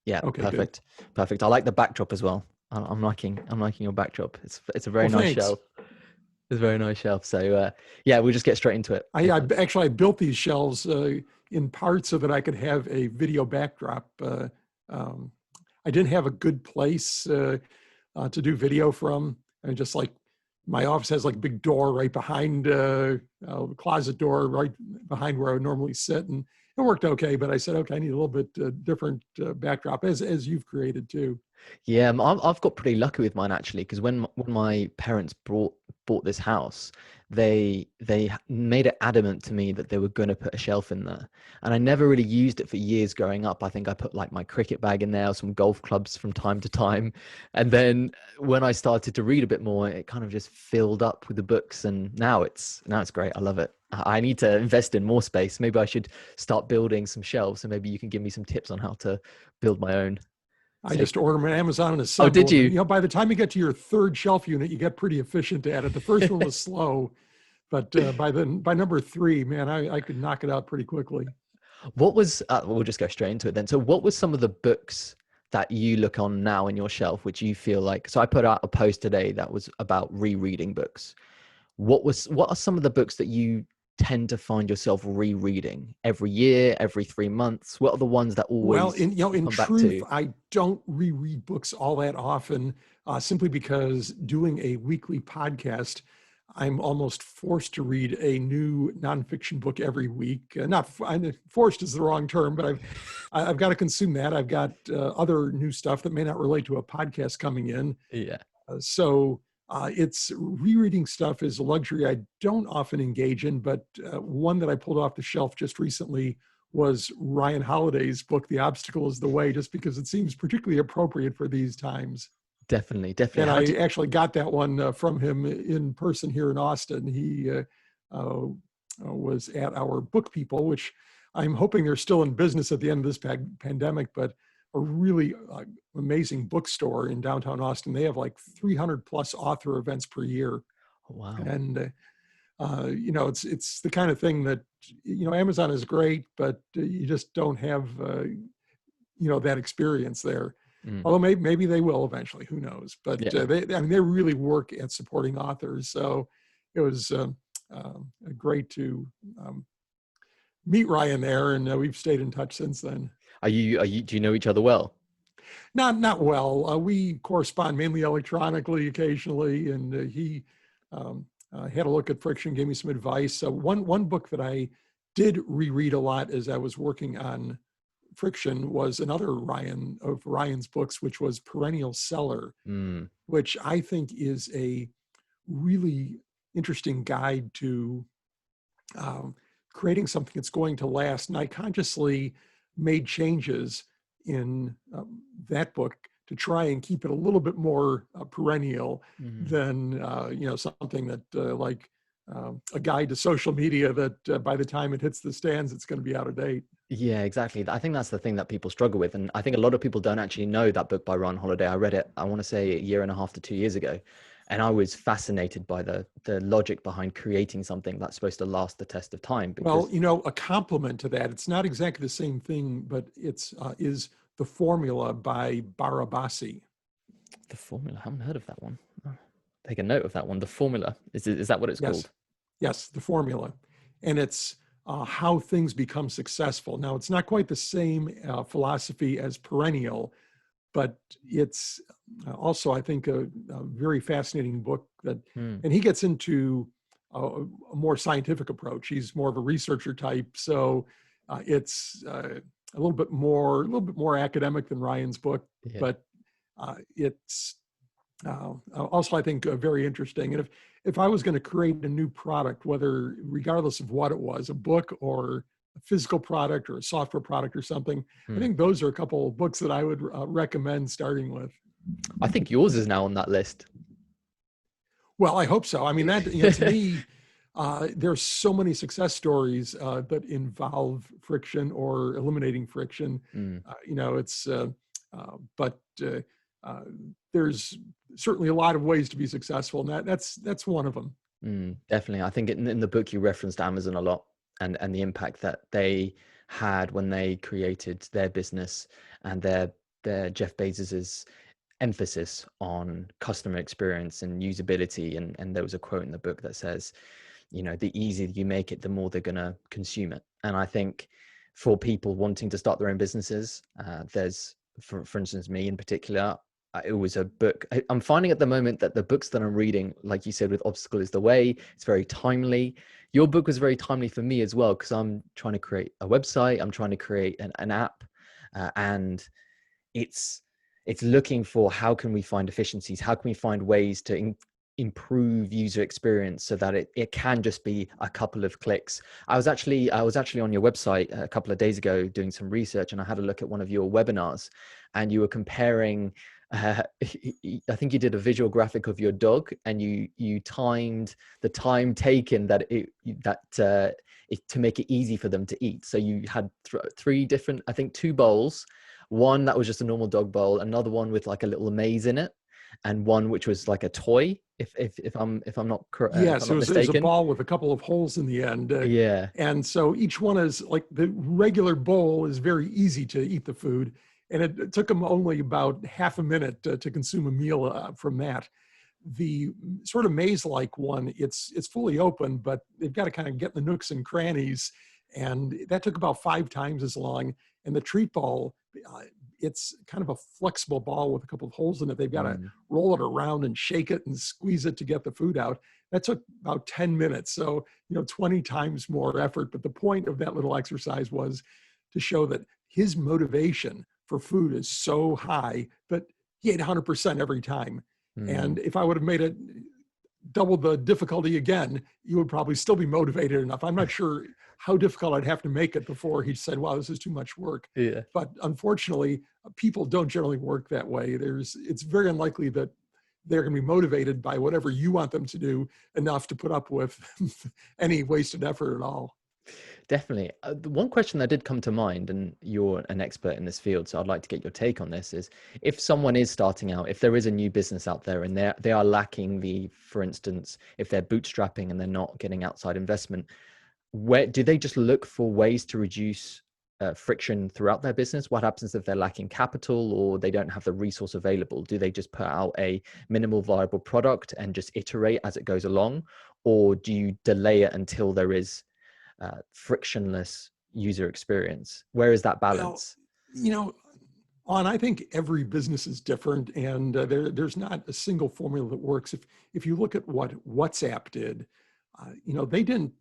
Yeah, Okay, good. perfect. I like the backdrop as well. I'm liking your backdrop. It's a very Well, nice thanks. shelf. It's a very nice shelf. So yeah, we'll just get straight into it. I built these shelves in part so that I could have a video backdrop. Um, I didn't have a good place to do video from. And just like my office has like a big door right behind closet door right behind where I would normally sit, and it worked okay. But I said, okay, I need a little bit different backdrop as you've created too. Yeah, I've got pretty lucky with mine actually, because when my parents bought this house, they made it adamant to me that they were going to put a shelf in there, and I never really used it for years growing up. I think I put like my cricket bag in there, some golf clubs from time to time, and then when I started to read a bit more, it kind of just filled up with the books, and now it's great. I love it. I need to invest in more space. Maybe I should start building some shelves, and maybe you can give me some tips on how to build my own. I So, just order them on Amazon and oh, assemble did them. And, you? you know, by the time you get to your third shelf unit, you get pretty efficient at it. The first one was slow, but by number three, man, I could knock it out pretty quickly. What was, we'll just go straight into it then. So what was some of the books that you look on now in your shelf, which you feel like, so I put out a post today that was about rereading books. What are some of the books that you tend to find yourself rereading every year, every 3 months? What are the ones that Well, always you in come back truth, to? I don't reread books all that often, simply because doing a weekly podcast, I'm almost forced to read a new nonfiction book every week. Forced is the wrong term, but I've got to consume that. I've got other new stuff that may not relate to a podcast coming in. Yeah. It's rereading stuff is a luxury I don't often engage in, but one that I pulled off the shelf just recently was Ryan Holiday's book, The Obstacle is the Way, just because it seems particularly appropriate for these times. Definitely, And definitely. I actually got that one from him in person here in Austin. He was at our Book People, which I'm hoping they're still in business at the end of this pandemic, but a really amazing bookstore in downtown Austin. They have like 300 plus author events per year. Wow. And, it's the kind of thing that, Amazon is great, but you just don't have, that experience there. Mm. Although maybe they will eventually, who knows? But Yeah. they really work at supporting authors. So it was great to meet Ryan there, and we've stayed in touch since then. Do you know each other well? Not well. We correspond mainly electronically occasionally, and he had a look at Friction, gave me some advice. So one book that I did reread a lot as I was working on Friction was another of Ryan's books, which was Perennial Seller, Mm. which I think is a really interesting guide to creating something that's going to last. And I consciously made changes in that book to try and keep it a little bit more perennial Mm. than something that like a guide to social media that by the time it hits the stands, it's going to be out of date. Yeah, exactly. I think that's the thing that people struggle with. And I think a lot of people don't actually know that book by Ryan Holiday. I read it, I want to say a year and a half to 2 years ago. And I was fascinated by the logic behind creating something that's supposed to last the test of time. Well, Because a compliment to that, it's not exactly the same thing, but it's is The Formula by Barabasi. the formula, I haven't heard of that one. Oh, take a note of that one. The formula, is that what it's Yes, called? yes, The Formula. And it's how things become successful. Now, it's not quite the same philosophy as Perennial, but it's also, I think, a very fascinating book Hmm. and he gets into a more scientific approach. He's more of a researcher type. So it's a little bit more academic than Ryan's book, Yeah. but it's also, I think, very interesting. And if I was going to create a new product, regardless of what it was, a book or a physical product or a software product or something, I Hmm. think those are a couple of books that I would recommend starting with. I think yours is now on that list. Well, I hope so. I mean, that, to me, there's so many success stories that involve friction or eliminating friction. Mm. But there's certainly a lot of ways to be successful, and that's one of them. Definitely. I think in the book you referenced Amazon a lot, and the impact that they had when they created their business and their Jeff Bezos's emphasis on customer experience and usability. And there was a quote in the book that says, you know, the easier you make it, the more they're going to consume it. And I think for people wanting to start their own businesses, there's, for instance, me in particular, it was a book. I'm finding at the moment that the books that I'm reading, like you said, with Obstacle is the Way, it's very timely. Your book was very timely for me as well, because I'm trying to create a website, I'm trying to create an app, and it's looking for how can we find efficiencies, how can we find ways to improve user experience so that it can just be a couple of clicks. I was actually on your website a couple of days ago doing some research, and I had a look at one of your webinars, and you were comparing I think you did a visual graphic of your dog, and you timed the time taken that to make it easy for them to eat. So you had three different, I think, two bowls. One that was just a normal dog bowl, another one with like a little maze in it, and one which was like a toy. If I'm not Yes, it was a mistaken. ball with a couple of holes in the end. Yeah. And so each one is like, the regular bowl is very easy to eat the food. And it took them only about half a minute to consume a meal from that. The sort of maze-like one, it's fully open, but they've got to kind of get in the nooks and crannies. And that took about 5 times as long. And the treat ball, it's kind of a flexible ball with a couple of holes in it. They've got to roll it around and shake it and squeeze it to get the food out. That took about 10 minutes. So, 20 times more effort. But the point of that little exercise was to show that his motivation for food is so high that he ate 100% every time. And if I would have made it double the difficulty again, you would probably still be motivated enough. I'm not sure how difficult I'd have to make it before he said, wow, this is too much work. Yeah. But unfortunately, people don't generally work that way. It's very unlikely that they're going to be motivated by whatever you want them to do enough to put up with any wasted effort at all. Definitely. The one question that did come to mind, and you're an expert in this field, so I'd like to get your take on this, is if someone is starting out, if there is a new business out there and they are lacking for instance, if they're bootstrapping and they're not getting outside investment, where do they just look for ways to reduce friction throughout their business? What happens if they're lacking capital or they don't have the resource available? Do they just put out a minimal viable product and just iterate as it goes along? Or do you delay it until there is frictionless user experience? Where is that balance? Well, I think every business is different, and there's not a single formula that works. If you look at what WhatsApp did, they didn't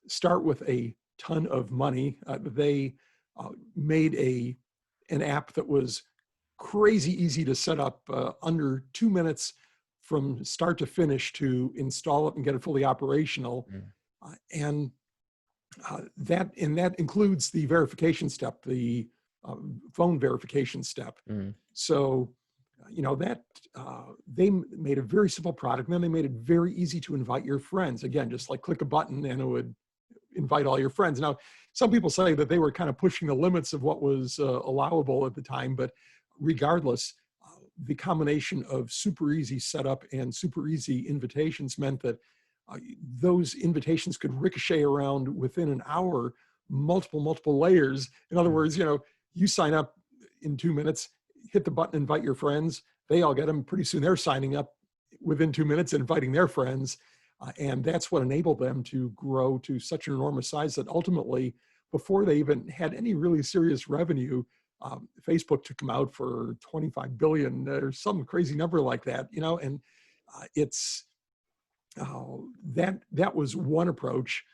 start with a ton of money. They made an app that was crazy easy to set up, under 2 minutes from start to finish to install it and get it fully operational. And that includes the verification step, the phone verification step. So, they made a very simple product, and then they made it very easy to invite your friends. Again, just like click a button and it would invite all your friends. Now, some people say that they were kind of pushing the limits of what was allowable at the time, but regardless, the combination of super easy setup and super easy invitations meant that those invitations could ricochet around within an hour, multiple layers. In other words, you sign up in 2 minutes, hit the button, invite your friends. They all get them. Pretty soon they're signing up within 2 minutes and inviting their friends. And that's what enabled them to grow to such an enormous size that ultimately, before they even had any really serious revenue, Facebook took them out for 25 billion or some crazy number like that, and it's, that was one approach.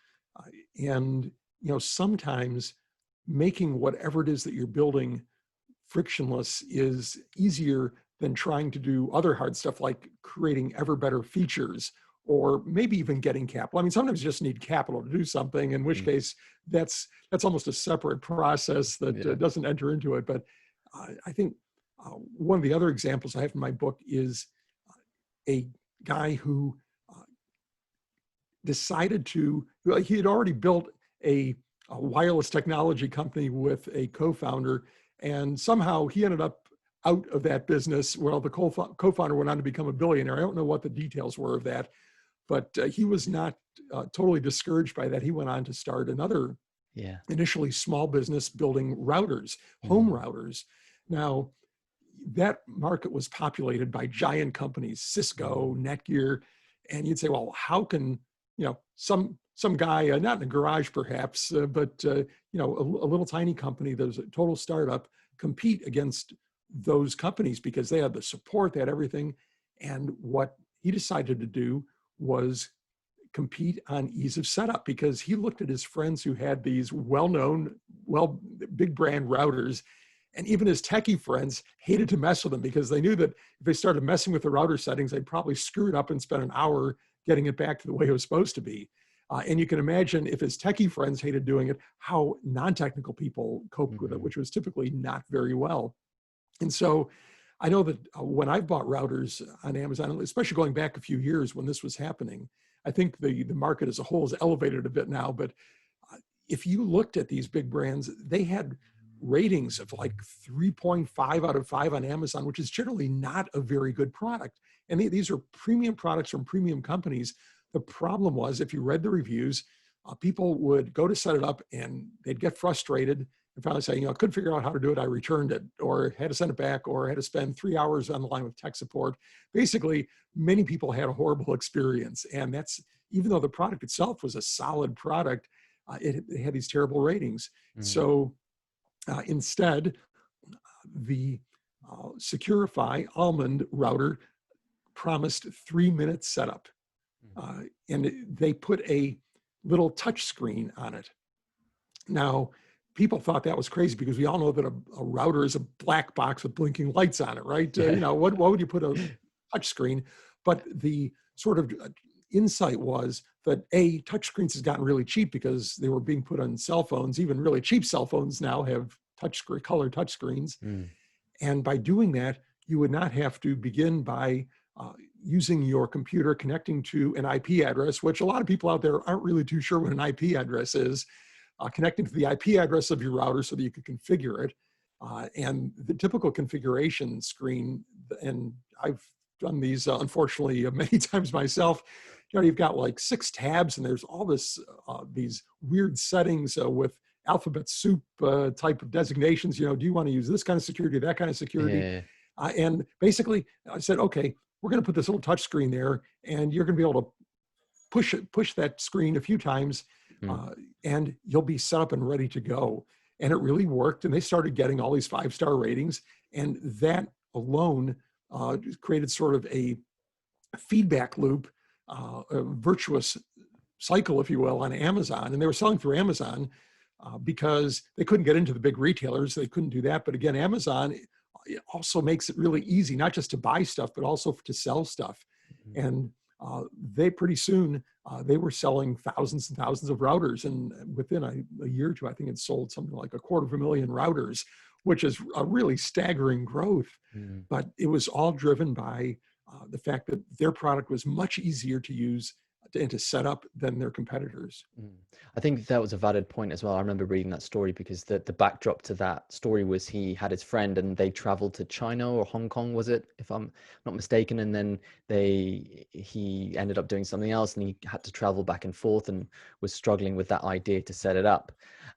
And, sometimes making whatever it is that you're building frictionless is easier than trying to do other hard stuff like creating ever better features or maybe even getting capital. I mean, sometimes you just need capital to do something, in which case that's almost a separate process that doesn't enter into it. But I think one of the other examples I have in my book is a guy who decided he had already built a wireless technology company with a co-founder, and somehow he ended up out of that business. Well, the co-founder went on to become a billionaire. I don't know what the details were of that, but he was not totally discouraged by that. He went on to start another initially small business building routers, home routers. Now, that market was populated by giant companies, Cisco, Netgear, and you'd say, well, how can, some guy, not in a garage perhaps, but a little tiny company that was a total startup, compete against those companies because they had the support, they had everything. And what he decided to do was compete on ease of setup, because he looked at his friends who had these well-known, big brand routers, and even his techie friends hated to mess with them because they knew that if they started messing with the router settings, they'd probably screw it up and spend an hour getting it back to the way it was supposed to be. And you can imagine if his techie friends hated doing it, how non-technical people coped with it, which was typically not very well. And so I know that when I bought routers on Amazon, especially going back a few years when this was happening, I think the market as a whole is elevated a bit now. But if you looked at these big brands, they had ratings of like 3.5 out of 5 on Amazon, which is generally not a very good product. And these are premium products from premium companies. The problem was, if you read the reviews, people would go to set it up and they'd get frustrated and finally say, I couldn't figure out how to do it. I returned it, or had to send it back, or had to spend 3 hours on the line with tech support. Basically, many people had a horrible experience. And that's, even though the product itself was a solid product, it had these terrible ratings. So instead, the Securify Almond router promised 3-minute setup. And they put a little touch screen on it. Now, people thought that was crazy because we all know that a router is a black box with blinking lights on it, right? What would you put a touch screen? But the sort of insight was that touchscreens has gotten really cheap because they were being put on cell phones. Even really cheap cell phones now have color touchscreens. And by doing that, you would not have to begin by using your computer connecting to an IP address, which a lot of people out there aren't really too sure what an IP address is, connecting to the IP address of your router so that you can configure it. And the typical configuration screen, and I've done these unfortunately many times myself, you've got like 6 tabs and there's all these weird settings with alphabet soup type of designations. Do you want to use this kind of security, that kind of security? And basically I said, okay, we're going to put this little touch screen there, and you're going to be able to push that screen a few times, and you'll be set up and ready to go. And it really worked. And they started getting all these 5-star ratings. And that alone created sort of a feedback loop, a virtuous cycle, if you will, on Amazon. And they were selling through Amazon because they couldn't get into the big retailers. They couldn't do that. But again, Amazon, it also makes it really easy, not just to buy stuff, but also to sell stuff. And they pretty soon, they were selling thousands and thousands of routers. And within a year or two, I think it sold something like 250,000 routers, which is a really staggering growth. But it was all driven by the fact that their product was much easier to use and to set up than their competitors. I think that was a valid point as well. I remember reading that story because the backdrop to that story was he had his friend and they traveled to China or Hong Kong, was it, if I'm not mistaken, and then he ended up doing something else and he had to travel back and forth and was struggling with that idea to set it up.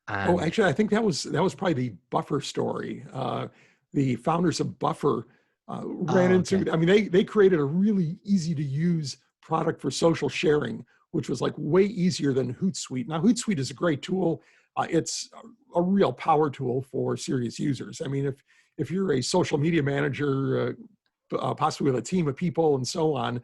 And actually, I think that was probably the Buffer story. The founders of Buffer ran into, I mean, they created a really easy to use product for social sharing, which was like way easier than Hootsuite. Now, Hootsuite is a great tool. It's a real power tool for serious users. I mean, if you're a social media manager, possibly with a team of people and so on,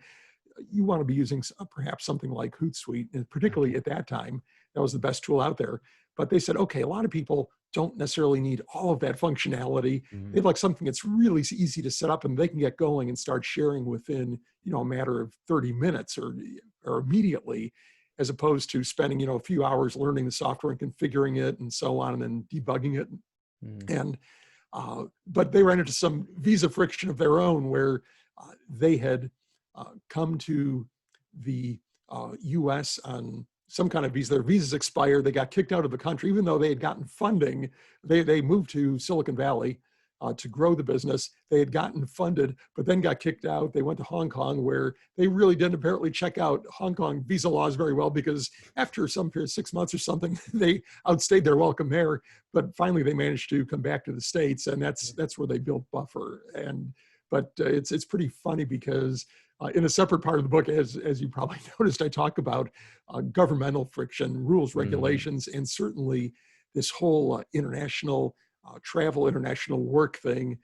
you want to be using perhaps something like Hootsuite, and particularly at that time, that was the best tool out there. But they said, okay, a lot of people don't necessarily need all of that functionality. They'd like something that's really easy to set up and they can get going and start sharing within, a matter of 30 minutes or immediately, as opposed to spending, a few hours learning the software and configuring it and so on, and then debugging it. And, but they ran into some visa friction of their own where they had come to the US on some kind of visa. Their visas expired. They got kicked out of the country, even though they had gotten funding. They moved to Silicon Valley to grow the business. They had gotten funded, but then got kicked out. They went to Hong Kong, where they really didn't apparently check out Hong Kong visa laws very well, because after some period, 6 months or something, they outstayed their welcome there. But finally, they managed to come back to the States, and that's where they built Buffer. But it's pretty funny because in a separate part of the book, as you probably noticed, I talk about governmental friction, rules, regulations, and certainly this whole international travel, international work thing.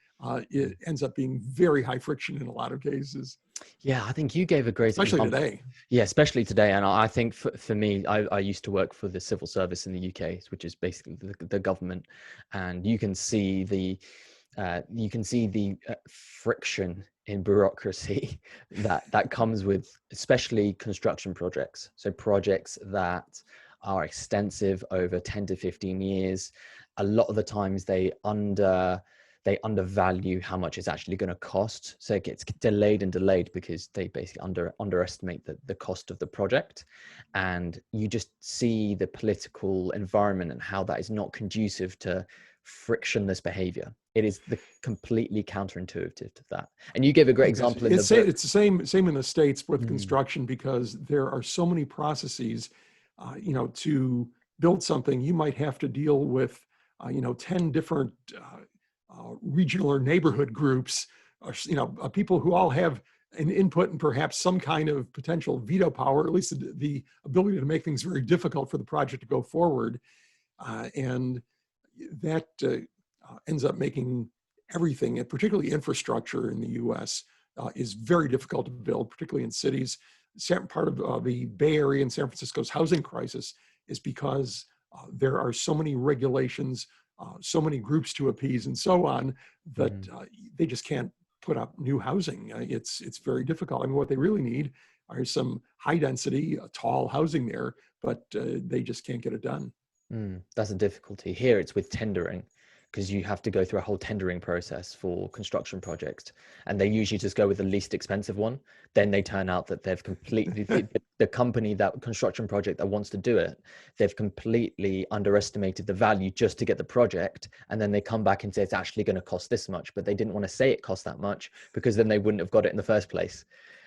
It ends up being very high friction in a lot of cases. Yeah, I think you gave a great Especially example. today. Yeah, especially today. And I think for me, I used to work for the civil service in the UK, which is basically the government. And you can see the friction in bureaucracy that comes with especially construction projects. So projects that are extensive over 10 to 15 years. A lot of the times they undervalue how much it's actually going to cost. So it gets delayed because they basically underestimate the cost of the project. And you just see the political environment and how that is not conducive to frictionless behavior. It is the completely counterintuitive to that. And you gave a great example in the book. It's the same in the States with construction, because there are so many processes. To build something, you might have to deal with 10 different regional or neighborhood groups, or people who all have an input and perhaps some kind of potential veto power, or at least the ability to make things very difficult for the project to go forward. And that ends up making everything, and particularly infrastructure in the US, is very difficult to build, particularly in cities. Part of the Bay Area and San Francisco's housing crisis is because there are so many regulations, so many groups to appease, and so on, that they just can't put up new housing. It's very difficult. I mean, what they really need are some high density, tall housing there, but they just can't get it done. That's a difficulty. Here it's with tendering, because you have to go through a whole tendering process for construction projects, and they usually just go with the least expensive one. Then they turn out that they've completely the company, that construction project that wants to do it, they've completely underestimated the value just to get the project, and then they come back and say it's actually going to cost this much, but they didn't want to say it cost that much, because then they wouldn't have got it in the first place.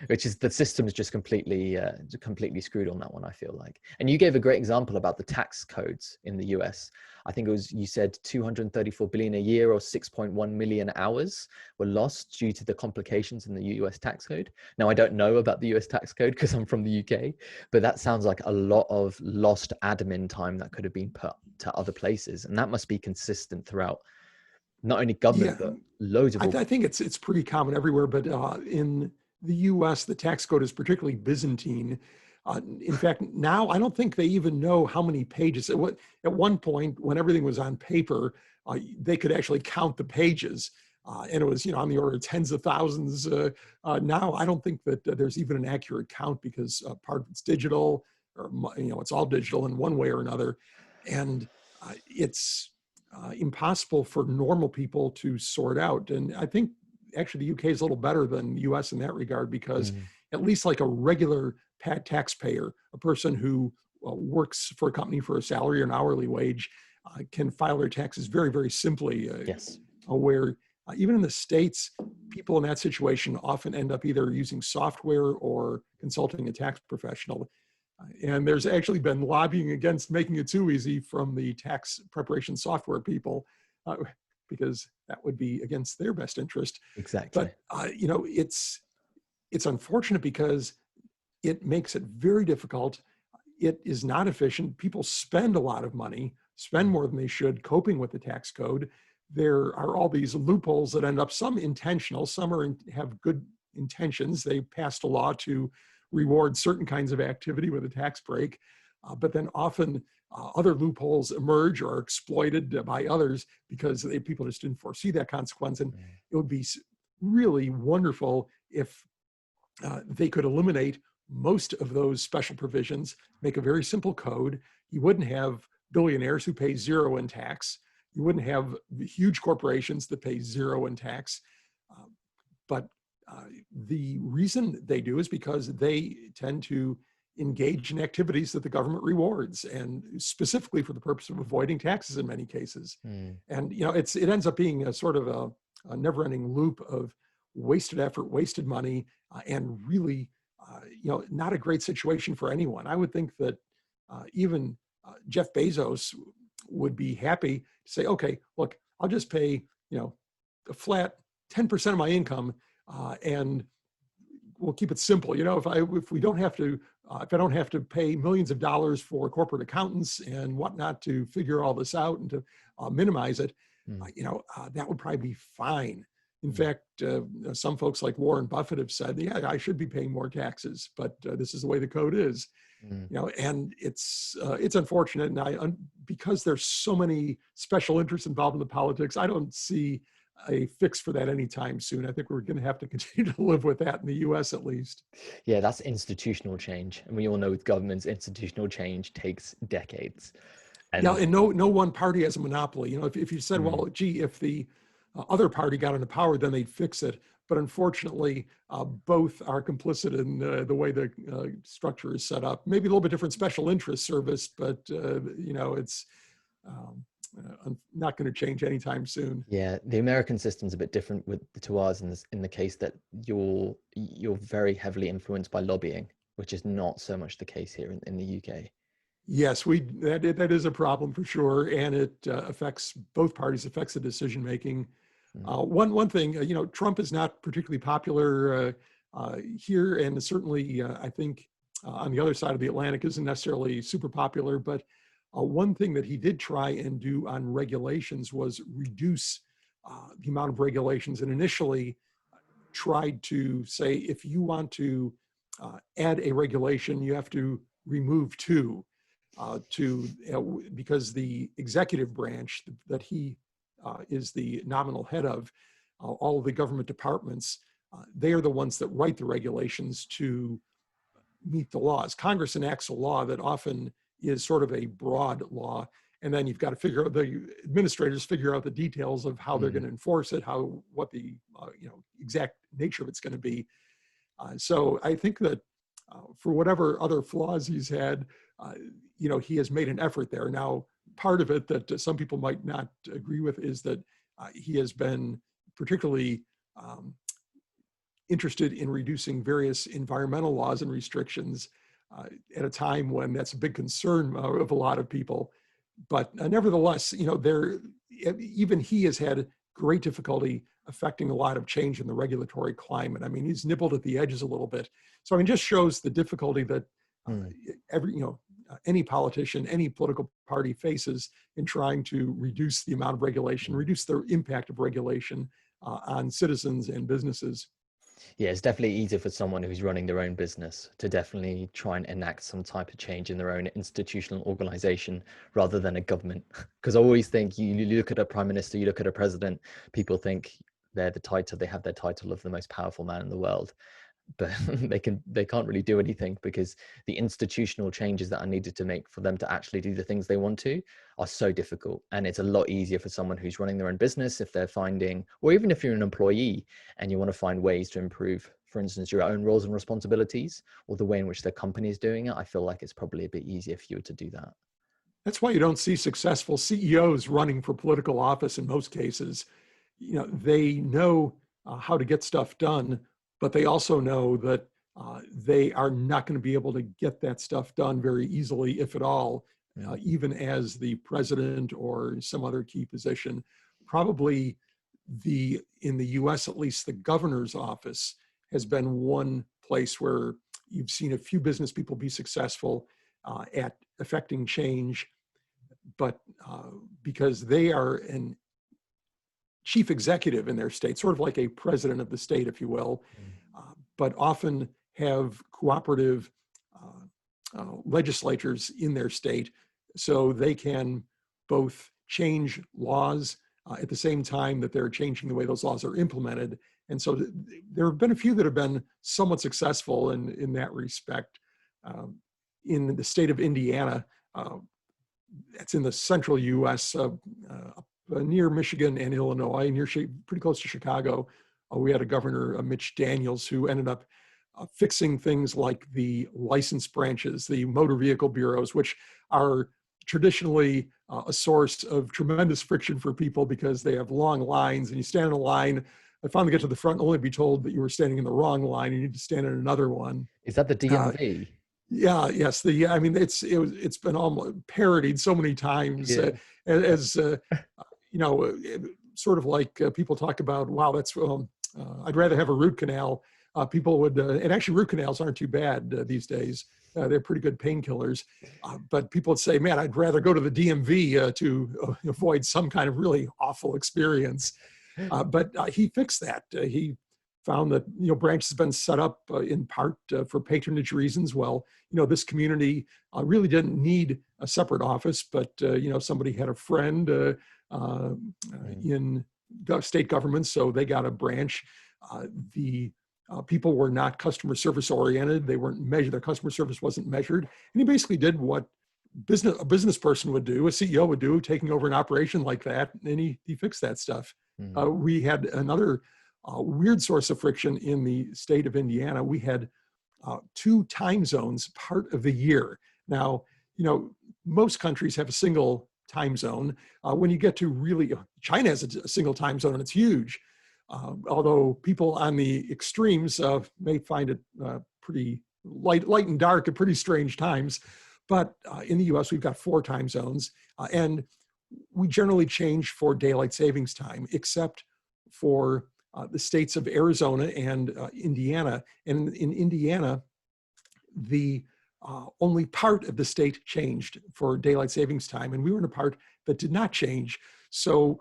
Which is, the system is just completely screwed on that one, I feel like. And you gave a great example about the tax codes in the US. I think it was, you said 234 billion a year, or 6.1 million hours were lost due to the complications in the US tax code. Now, I don't know about the US tax code because I'm from the UK, but that sounds like a lot of lost admin time that could have been put to other places. And that must be consistent throughout not only government, but loads of I think it's pretty common everywhere, but in the US, the tax code is particularly Byzantine. In fact, now I don't think they even know how many pages. At one point, when everything was on paper, they could actually count the pages, and it was on the order of tens of thousands. Now I don't think that there's even an accurate count, because part of it's digital, or it's all digital in one way or another, and it's impossible for normal people to sort out. And I think actually the UK is a little better than the US in that regard, because at least like a regular taxpayer, a person who works for a company for a salary or an hourly wage, can file their taxes very, very simply. Where even in the States, people in that situation often end up either using software or consulting a tax professional. And there's actually been lobbying against making it too easy from the tax preparation software people, because that would be against their best interest. Exactly. But it's unfortunate, because it makes it very difficult. It is not efficient. People spend a lot of money, spend more than they should, coping with the tax code. There are all these loopholes that end up, some intentional, some have good intentions. They passed a law to reward certain kinds of activity with a tax break, but then often other loopholes emerge or are exploited by others, because people just didn't foresee that consequence. And it would be really wonderful if they could eliminate most of those special provisions, make a very simple code. You wouldn't have billionaires who pay zero in tax. You wouldn't have huge corporations that pay zero in tax. But the reason they do is because they tend to engage in activities that the government rewards, and specifically for the purpose of avoiding taxes in many cases. Mm. And it ends up being a sort of a never-ending loop of wasted effort, wasted money, and really, not a great situation for anyone. I would think that even Jeff Bezos would be happy to say, okay, look, I'll just pay, a flat 10% of my income, and we'll keep it simple. If we don't have to, if I don't have to pay millions of dollars for corporate accountants and whatnot to figure all this out and to minimize it, Mm. that would probably be fine. In Mm. fact, some folks like Warren Buffett have said, yeah, I should be paying more taxes, but this is the way the code is. Mm. And it's unfortunate. And because there's so many special interests involved in the politics, I don't see a fix for that anytime soon. I think we're going to have to continue to live with that in the US at least. Yeah, that's institutional change. And we all know with governments, institutional change takes decades. Yeah, And and no one party has a monopoly. If you said, mm, well, gee, if the other party got into power, then they'd fix it. But unfortunately, both are complicit in the way the structure is set up. Maybe a little bit different special interest service, but it's not going to change anytime soon. yeah, the American system's a bit different to ours in the case that you're very heavily influenced by lobbying, which is not so much the case here in the UK. Yes, that is a problem for sure, and it affects both parties, affects the decision making. Mm. One thing, Trump is not particularly popular here, and certainly I think on the other side of the Atlantic isn't necessarily super popular. But one thing that he did try and do on regulations was reduce the amount of regulations, and initially tried to say if you want to add a regulation, you have to remove two. Because the executive branch that he is the nominal head of, all of the government departments, they are the ones that write the regulations to meet the laws. Congress enacts a law that often is sort of a broad law, and then you've got to figure out, the administrators figure out the details of how they're going to enforce it, what the exact nature of it's going to be. So I think that for whatever other flaws he's had, he has made an effort there. Now, part of it that some people might not agree with is that he has been particularly interested in reducing various environmental laws and restrictions at a time when that's a big concern of a lot of people. But nevertheless, even he has had great difficulty affecting a lot of change in the regulatory climate. I mean, he's nibbled at the edges a little bit. So it just shows the difficulty that any politician, any political party faces in trying to reduce the amount of regulation, reduce the impact of regulation on citizens and businesses. Yeah, it's definitely easier for someone who's running their own business to definitely try and enact some type of change in their own institutional organization rather than a government. Because I always think you look at a prime minister, you look at a president, people think they have their title of the most powerful man in the world. But they can't really do anything because the institutional changes that are needed to make for them to actually do the things they want to are so difficult. And it's a lot easier for someone who's running their own business if they're finding, or even if you're an employee and you want to find ways to improve, for instance, your own roles and responsibilities or the way in which the company is doing it. I feel like it's probably a bit easier for you to do that. That's why you don't see successful CEOs running for political office in most cases. They know how to get stuff done, but they also know that they are not going to be able to get that stuff done very easily, if at all, even as the president or some other key position. Probably in the US, at least the governor's office has been one place where you've seen a few business people be successful at affecting change, but because they are an chief executive in their state, sort of like a president of the state, if you will, but often have cooperative legislatures in their state, so they can both change laws at the same time that they're changing the way those laws are implemented. And so there have been a few that have been somewhat successful in that respect. In the state of Indiana, it's in the central US, near Michigan and Illinois, pretty close to Chicago. We had a governor, Mitch Daniels, who ended up fixing things like the license branches, the motor vehicle bureaus, which are traditionally a source of tremendous friction for people because they have long lines and you stand in a line. I finally get to the front, only to be told that you were standing in the wrong line. You need to stand in another one. Is that the DMV? Yeah, yes. I mean, it's been almost parodied so many times Yeah. as sort of like people talk about, wow, that's I'd rather have a root canal. People would, and actually root canals aren't too bad these days. They're pretty good painkillers. But people would say, man, I'd rather go to the DMV to avoid some kind of really awful experience. But he fixed that. He found that, branches have been set up in part for patronage reasons. Well, this community really didn't need a separate office, but, somebody had a friend in state government, so they got a branch. The people were not customer service oriented. They weren't measured. Their customer service wasn't measured. And he basically did what a business person would do, a CEO would do, taking over an operation like that. And he fixed that stuff. We had another weird source of friction in the state of Indiana. We had 2 time zones part of the year. Now, most countries have a single time zone. When you get to really, China has a single time zone and it's huge. Although people on the extremes may find it pretty light and dark at pretty strange times. But in the US, we've got 4 time zones. And we generally change for daylight savings time, except for the states of Arizona and Indiana. And in Indiana, the only part of the state changed for daylight savings time, and we were in a part that did not change. So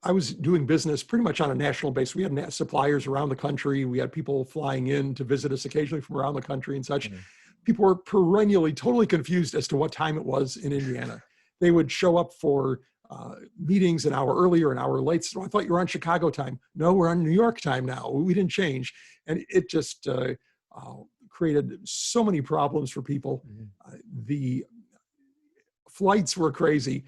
I was doing business pretty much on a national basis. We had suppliers around the country. We had people flying in to visit us occasionally from around the country and such. People were perennially totally confused as to what time it was in Indiana. They would show up for meetings an hour earlier, an hour late. So I thought you were on Chicago time. No, we're on New York time now. We didn't change. And it just created so many problems for people. The flights were crazy.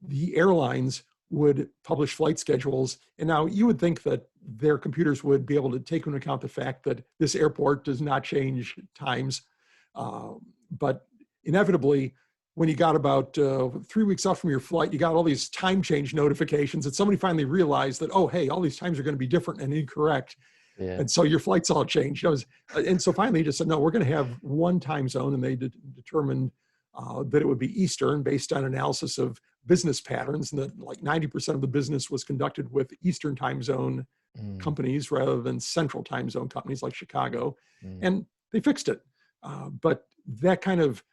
The airlines would publish flight schedules. And now you would think that their computers would be able to take into account the fact that this airport does not change times. But inevitably, when you got about 3 weeks out from your flight, you got all these time change notifications that somebody finally realized that, oh, hey, all these times are going to be different and incorrect. Yeah. And so your flights all changed. And so finally he just said, no, we're going to have one time zone. And they determined that it would be Eastern based on analysis of business patterns, and that like 90% of the business was conducted with Eastern time zone companies rather than Central time zone companies like Chicago. And they fixed it. But that kind of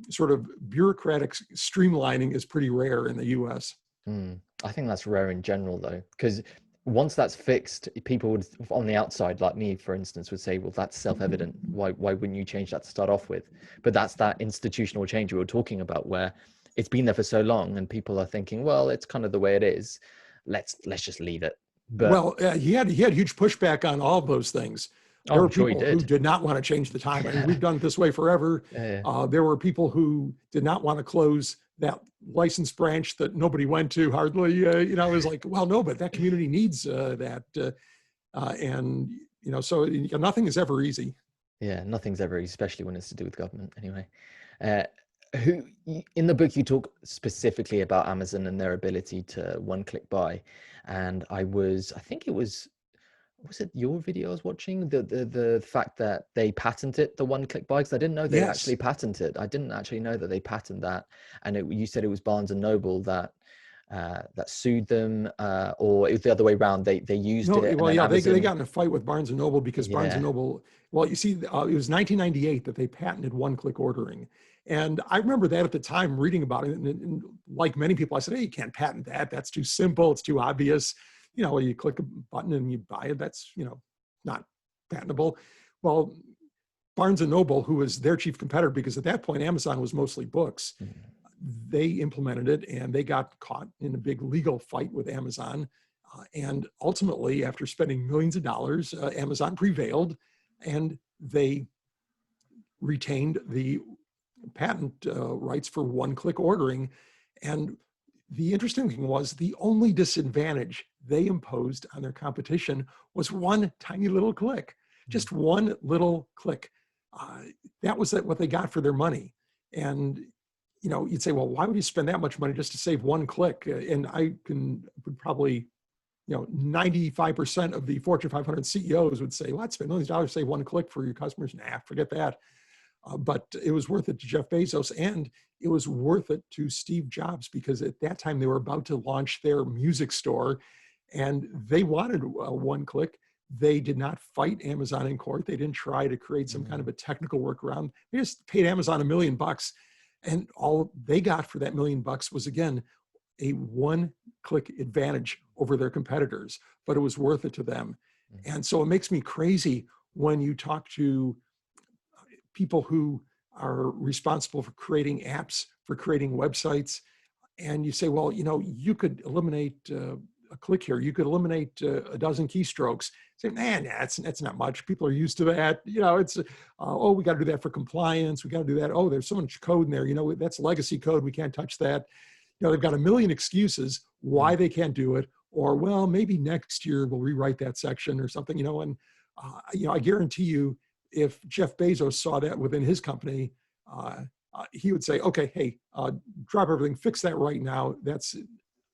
sort of bureaucratic streamlining is pretty rare in the US. I think that's rare in general though, because once that's fixed, people would, on the outside, like me, for instance, would say, well, that's self-evident. Why wouldn't you change that to start off with? But that's that institutional change we were talking about, where it's been there for so long and people are thinking, well, it's kind of the way it is. Let's just leave it. But well, he had huge pushback on all of those things. There were people who did not want to change the time. I mean, we've done it this way forever. There were people who did not want to close that license branch that nobody went to hardly. It was like, well, no, but that community needs that. And, so nothing is ever easy. Yeah, nothing's ever easy, especially when it's to do with government anyway. Who in the book you talk specifically about Amazon and their ability to one-click buy, and I think it was it your video I was watching, the fact that they patented the one-click buy, because I didn't know they actually patented. I didn't actually know that they patented that, and you said it was Barnes and Noble that sued them, or it was the other way around. They used it. Well, yeah, they got in a fight with Barnes and Noble because Barnes and Noble. Well, you see, it was 1998 that they patented one-click ordering, and I remember that at the time reading about it, and like many people, I said, "Hey, you can't patent that. That's too simple. It's too obvious. You click a button and you buy it. That's not patentable." Well, Barnes and Noble, who was their chief competitor, because at that point Amazon was mostly books. They implemented it and they got caught in a big legal fight with Amazon. And ultimately, after spending millions of dollars, Amazon prevailed and they retained the patent rights for one-click ordering. And the interesting thing was the only disadvantage they imposed on their competition was one tiny little click, just one little click. That was what they got for their money. And, you know, you'd say, well, why would you spend that much money just to save one click? And would probably, you know, 95% of the Fortune 500 CEOs would say, well, I'd spend millions of dollars to save one click for your customers. Nah, forget that. But it was worth it to Jeff Bezos, and it was worth it to Steve Jobs, because at that time they were about to launch their music store and they wanted one click. They did not fight Amazon in court. They didn't try to create some kind of a technical workaround. They just paid Amazon $1 million, and all they got for that $1 million was, again, a one-click advantage over their competitors, but it was worth it to them. And so it makes me crazy when you talk to people who are responsible for creating apps, for creating websites, and you say, well, you know, you could eliminate a click here. You could eliminate a dozen keystrokes. Say, man, that's not much. People are used to that. You know, it's, oh, we got to do that for compliance. We got to do that. Oh, there's so much code in there. You know, that's legacy code. We can't touch that. You know, they've got a million excuses why they can't do it. Or, well, maybe next year we'll rewrite that section or something, you know. And, you know, I guarantee you, if Jeff Bezos saw that within his company, he would say, okay, hey, drop everything, fix that right now. That's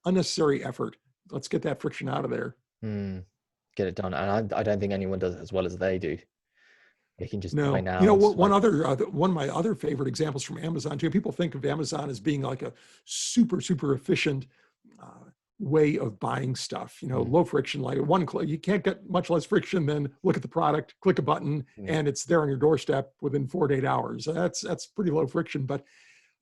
unnecessary effort. Let's get that friction out of there. Get it done. And I don't think anyone does it as well as they do. They can just No, buy now. you know, one of my other favorite examples from Amazon too. People think of Amazon as being like a super efficient way of buying stuff. You know, low friction, like one click. You can't get much less friction than look at the product, click a button, and it's there on your doorstep within 4 to 8 hours. That's pretty low friction. But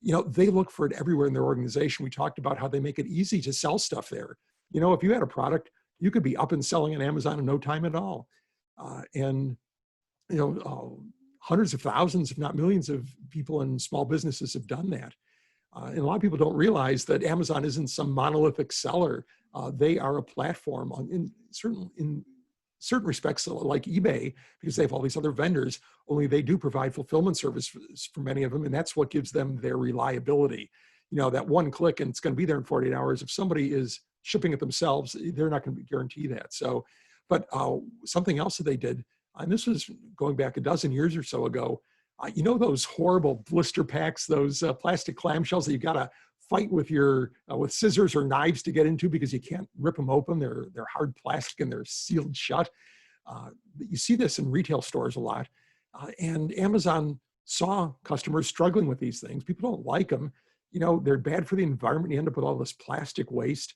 you know, they look for it everywhere in their organization. We talked about how they make it easy to sell stuff there. You know, if you had a product, you could be up and selling on Amazon in no time at all. And you know, hundreds of thousands, if not millions of people in small businesses have done that. And a lot of people don't realize that Amazon isn't some monolithic seller. They are a platform in certain respects, like eBay, because they have all these other vendors, only they do provide fulfillment services for many of them. And that's what gives them their reliability. You know, that one click and it's going to be there in 48 hours. If somebody is shipping it themselves, they're not going to guarantee that. So, but something else that they did, and this was going back a dozen years or so ago, you know, those horrible blister packs, those plastic clamshells that you got to fight with with scissors or knives to get into because you can't rip them open. They're hard plastic and they're sealed shut. You see this in retail stores a lot. And Amazon saw customers struggling with these things. People don't like them. You know, they're bad for the environment. You end up with all this plastic waste.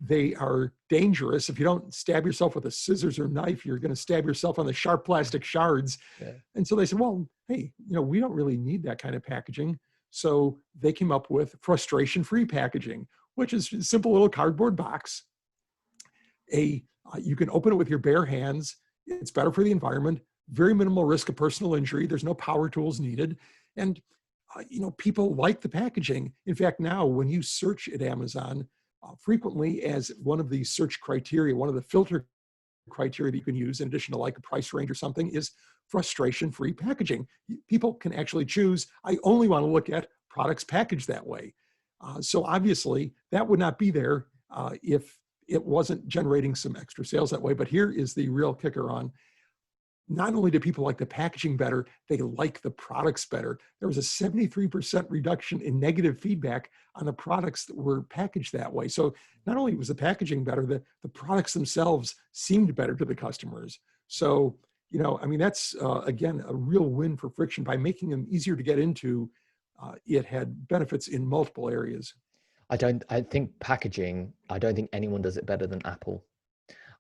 They are dangerous. If you don't stab yourself with a scissors or knife, you're going to stab yourself on the sharp plastic shards. Yeah. And so they said, well, hey, you know, we don't really need that kind of packaging. So they came up with frustration-free packaging, which is a simple little cardboard box. You can open it with your bare hands. It's better for the environment, very minimal risk of personal injury. There's no power tools needed. And, you know, people like the packaging. In fact, now when you search at Amazon, frequently as one of the search criteria, one of the filter criteria that you can use in addition to like a price range or something is frustration-free packaging. People can actually choose, I only want to look at products packaged that way. So obviously that would not be there if it wasn't generating some extra sales that way. But here is the real kicker on, not only do people like the packaging better, they like the products better. There was a 73% reduction in negative feedback on the products that were packaged that way. So not only was the packaging better, the products themselves seemed better to the customers. So, you know, I mean, that's, again, a real win for friction. By making them easier to get into, it had benefits in multiple areas. I think packaging, I don't think anyone does it better than Apple.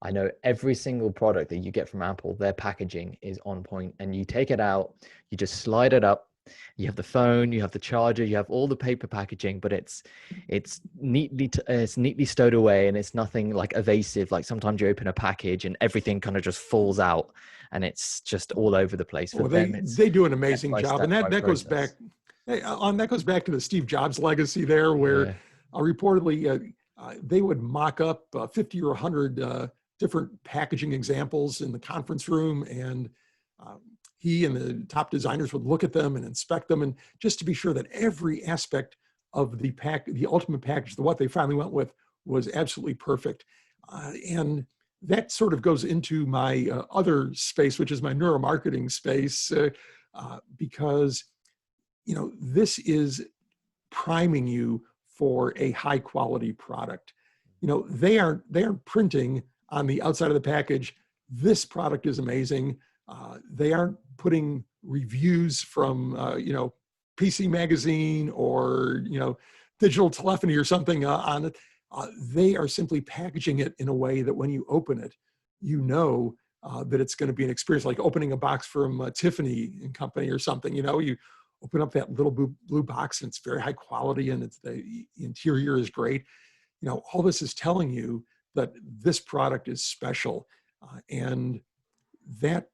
I know every single product that you get from Apple, their packaging is on point, and you take it out, you just slide it up, you have the phone, you have the charger, you have all the paper packaging, but it's neatly stowed away, and it's nothing like evasive. Like sometimes you open a package and everything kind of just falls out and it's just all over the place. For them, they do an amazing job. And that goes back, that goes back to the Steve Jobs legacy there, where reportedly they would mock up 50 or 100 different packaging examples in the conference room, and he and the top designers would look at them and inspect them, and just to be sure that every aspect of the ultimate package, what they finally went with, was absolutely perfect. And that sort of goes into my other space, which is my neuromarketing space, because, this is priming you for a high quality product. They aren't printing on the outside of the package, this product is amazing. They aren't putting reviews from, PC Magazine or, digital telephony or something on it. They are simply packaging it in a way that when you open it, that it's going to be an experience like opening a box from Tiffany and Company or something. You open up that little blue box and it's very high quality and the interior is great. All this is telling you that this product is special, and that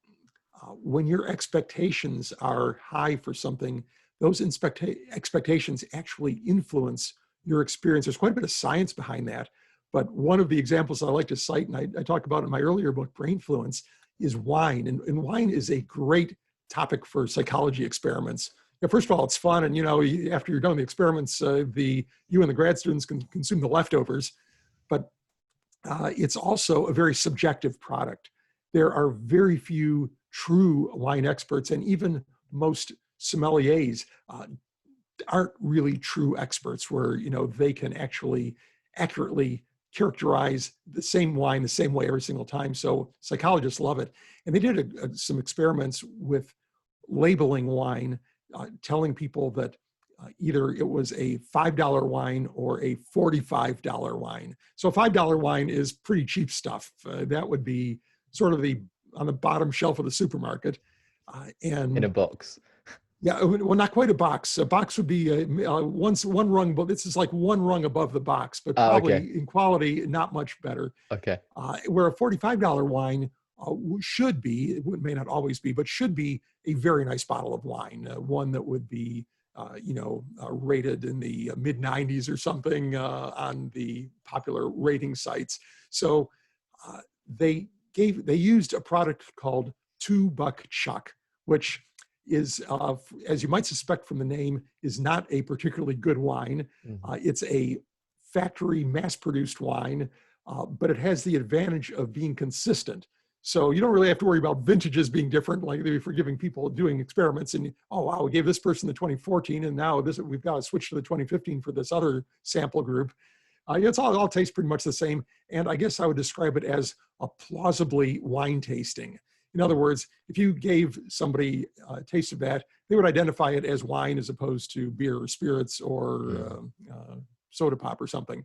when your expectations are high for something, those expectations actually influence your experience. There's quite a bit of science behind that. But one of the examples I like to cite, and I talk about in my earlier book, Brainfluence, is wine. And wine is a great topic for psychology experiments. First of all, it's fun. And, after you're done with the experiments, you and the grad students can consume the leftovers. But it's also a very subjective product. There are very few true wine experts, and even most sommeliers aren't really true experts where, they can actually accurately characterize the same wine the same way every single time. So psychologists love it. And they did some experiments with labeling wine, telling people that either it was a $5 wine or a $45 wine. So a $5 wine is pretty cheap stuff. That would be sort of on the bottom shelf of the supermarket. And in a box. Yeah, well, not quite a box. A box would be one rung, but this is like one rung above the box, but probably in quality, not much better. Okay. Where a $45 wine should be, it may not always be, but should be a very nice bottle of wine, one that would be, rated in the mid 90s or something on the popular rating sites. So they used a product called $2 Chuck, which is, as you might suspect from the name, is not a particularly good wine. Mm-hmm. It's a factory mass-produced wine, but it has the advantage of being consistent. So you don't really have to worry about vintages being different, like if you're giving people doing experiments and, oh, wow, we gave this person the 2014 and now we've got to switch to the 2015 for this other sample group. It's all tastes pretty much the same. And I guess I would describe it as a plausibly wine tasting. In other words, if you gave somebody a taste of that, they would identify it as wine as opposed to beer or spirits or soda pop or something.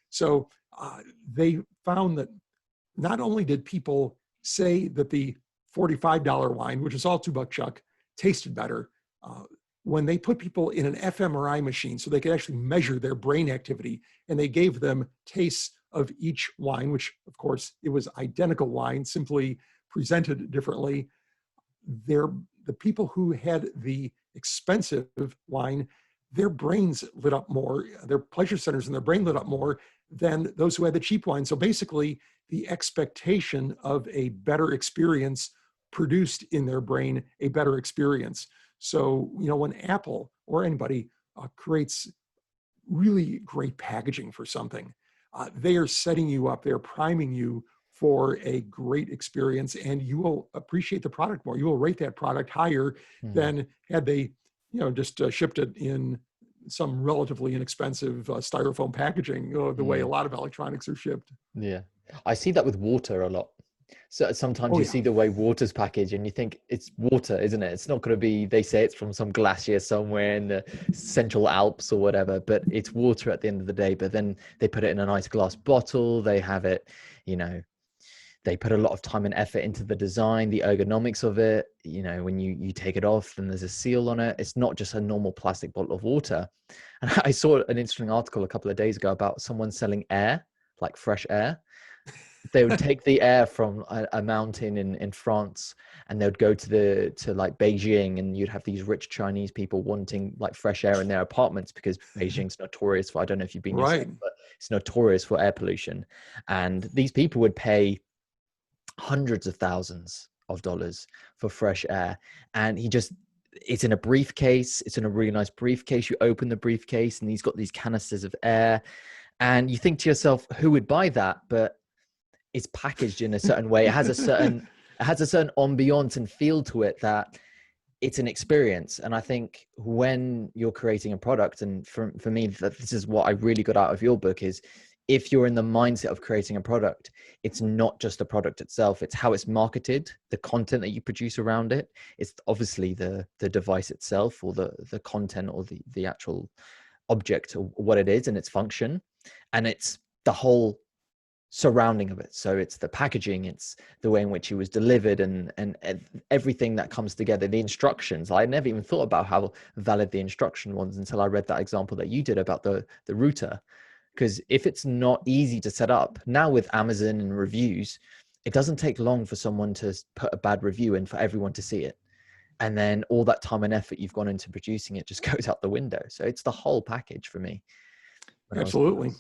So they found that not only did people say that the $45 wine, which is all $2 Chuck, tasted better, when they put people in an fMRI machine so they could actually measure their brain activity, and they gave them tastes of each wine, which of course it was identical wine, simply presented differently. The people who had the expensive wine, their brains lit up more, their pleasure centers in their brain lit up more than those who had the cheap wine. So basically, the expectation of a better experience produced in their brain a better experience. So, when Apple or anybody creates really great packaging for something, they are setting you up, they're priming you for a great experience, and you will appreciate the product more. You will rate that product higher than had they, just shipped it in some relatively inexpensive styrofoam packaging, the way a lot of electronics are shipped. Yeah, I see that with water a lot. So sometimes see the way water's packaged and you think it's water, isn't it? It's not going to be, they say it's from some glacier somewhere in the Central Alps or whatever, but it's water at the end of the day. But then they put it in a nice glass bottle. They have it, they put a lot of time and effort into the design, the ergonomics of it. When you take it off, then there's a seal on it. It's not just a normal plastic bottle of water. And I saw an interesting article a couple of days ago about someone selling air, like fresh air. They would take the air from a mountain in France, and they would go to like Beijing, and you'd have these rich Chinese people wanting like fresh air in their apartments because Beijing's notorious for, I don't know if you've been yourself, but it's notorious for air pollution. And these people would pay hundreds of thousands of dollars for fresh air. And it's in a briefcase. It's in a really nice briefcase. You open the briefcase and he's got these canisters of air, and you think to yourself, who would buy that? But it's packaged in a certain way. It has a certain ambiance and feel to it that it's an experience. And I think when you're creating a product, and for me, this is what I really got out of your book, is if you're in the mindset of creating a product, it's not just the product itself, it's how it's marketed, the content that you produce around it. It's obviously the device itself, or the content, or the actual object, or what it is and its function. And it's the whole surrounding of it. So it's the packaging, it's the way in which it was delivered, and everything that comes together, the instructions. I never even thought about how valid the instruction was until I read that example that you did about the router. Because if it's not easy to set up now with Amazon and reviews, it doesn't take long for someone to put a bad review in for everyone to see it. And then all that time and effort you've gone into producing it just goes out the window. So it's the whole package for me. Absolutely.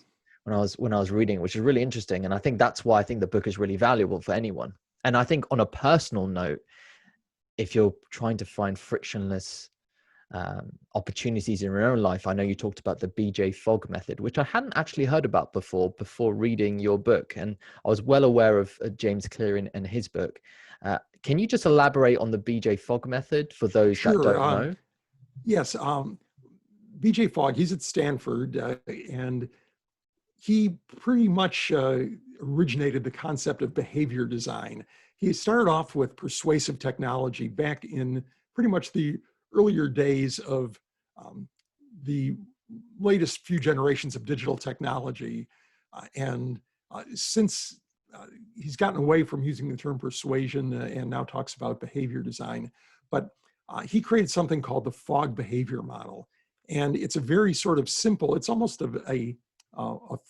When I was reading, which is really interesting. And I think that's why I think the book is really valuable for anyone. And I think on a personal note, if you're trying to find frictionless opportunities in your own life, I know you talked about the BJ Fogg method, which I hadn't actually heard about before reading your book. And I was well aware of James Clear and his book. Can you just elaborate on the BJ Fogg method for those that don't know? Yes. BJ Fogg, he's at Stanford, and he pretty much originated the concept of behavior design. He started off with persuasive technology back in pretty much the earlier days of the latest few generations of digital technology. And since he's gotten away from using the term persuasion and now talks about behavior design, but he created something called the Fogg behavior model. And it's a very sort of simple, it's almost a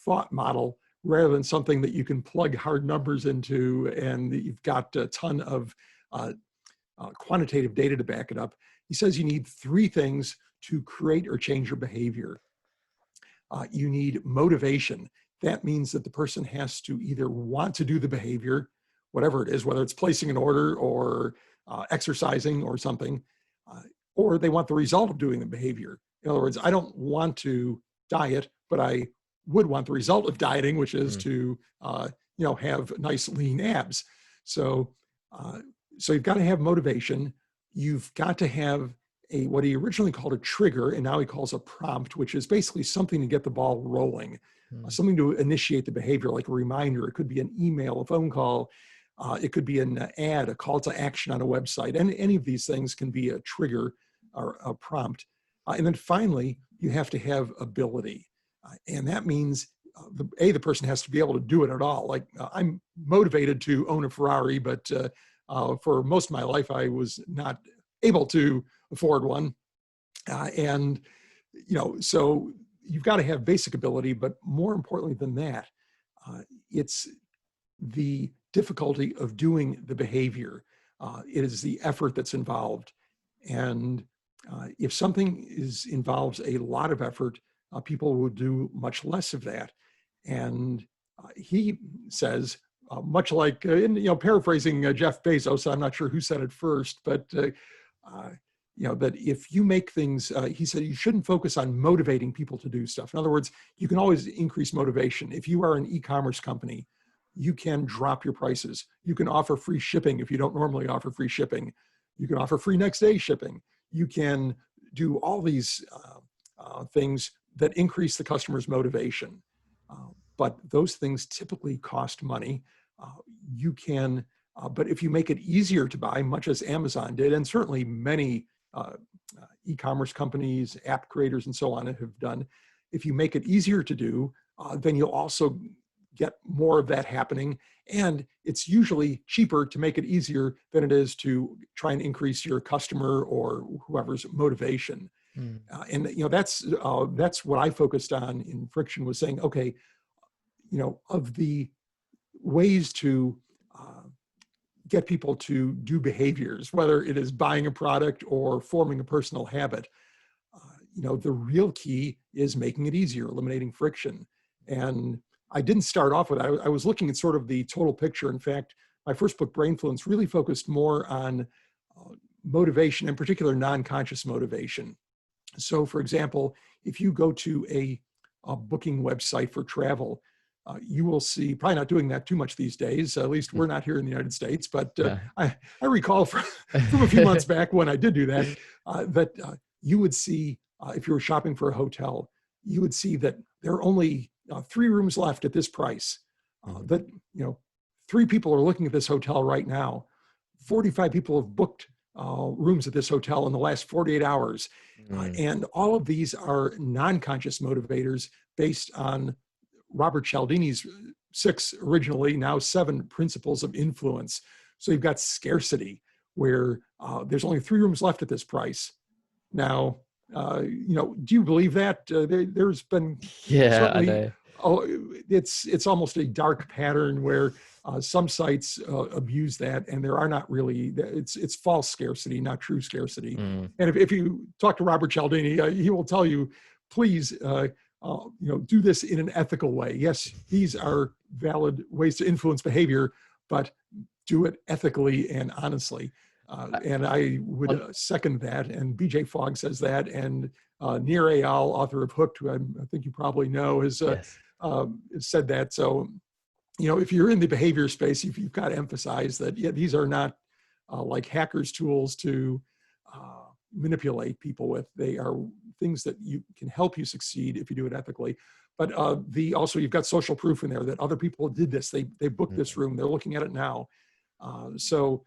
thought model rather than something that you can plug hard numbers into and you've got a ton of quantitative data to back it up. He says you need 3 things to create or change your behavior. You need motivation. That means that the person has to either want to do the behavior, whatever it is, whether it's placing an order or exercising or something, or they want the result of doing the behavior. In other words, I don't want to diet, but I would want the result of dieting, which is to have nice lean abs. So you've got to have motivation. You've got to have what he originally called a trigger, and now he calls a prompt, which is basically something to get the ball rolling, something to initiate the behavior, like a reminder. It could be an email, a phone call. It could be an ad, a call to action on a website. And any of these things can be a trigger or a prompt. And then finally, you have to have ability. And that means, the person has to be able to do it at all. Like I'm motivated to own a Ferrari, but for most of my life, I was not able to afford one. So you've got to have basic ability, but more importantly than that, it's the difficulty of doing the behavior. It is the effort that's involved. And if something involves a lot of effort, people will do much less of that. And he says, much like, paraphrasing Jeff Bezos, I'm not sure who said it first, but that if you make things, he said, you shouldn't focus on motivating people to do stuff. In other words, you can always increase motivation. If you are an e-commerce company, you can drop your prices. You can offer free shipping if you don't normally offer free shipping. You can offer free next day shipping. You can do all these things that increase the customer's motivation. But those things typically cost money. You can, but if you make it easier to buy, much as Amazon did, and certainly many e-commerce companies, app creators, and so on have done, if you make it easier to do, then you'll also get more of that happening. And it's usually cheaper to make it easier than it is to try and increase your customer or whoever's motivation. That's what I focused on in Friction, was saying, okay, of the ways to get people to do behaviors, whether it is buying a product or forming a personal habit, the real key is making it easier, eliminating friction. And I didn't start off with that. I was looking at sort of the total picture. In fact, my first book, Brainfluence, really focused more on motivation, in particular non-conscious motivation. So for example, if you go to a booking website for travel, you will see, probably not doing that too much these days, at least we're not here in the United States, but Yeah. I recall from a few months back when I did do that, that you would see, if you were shopping for a hotel, you would see that there are only 3 rooms left at this price. That, 3 people are looking at this hotel right now. 45 people have booked rooms at this hotel in the last 48 hours. And all of these are non-conscious motivators based on Robert Cialdini's 6 originally, now 7 principles of influence. So you've got scarcity, where there's only 3 rooms left at this price. Now, do you believe that? There's been Yeah, I certainly, know. it's almost a dark pattern where some sites abuse that, and there are not really, it's false scarcity, not true scarcity. And if you talk to Robert Cialdini, he will tell you, please, do this in an ethical way. Yes, these are valid ways to influence behavior, but do it ethically and honestly. And I would second that. And BJ Fogg says that. And Nir Eyal, author of Hooked, who I think you probably know, has Yes. said that. So, if you're in the behavior space, you've got to emphasize that, these are not like hackers' tools to manipulate people with. They are things that you can help you succeed if you do it ethically. But also, you've got social proof in there that other people did this. They booked this room. They're looking at it now. So,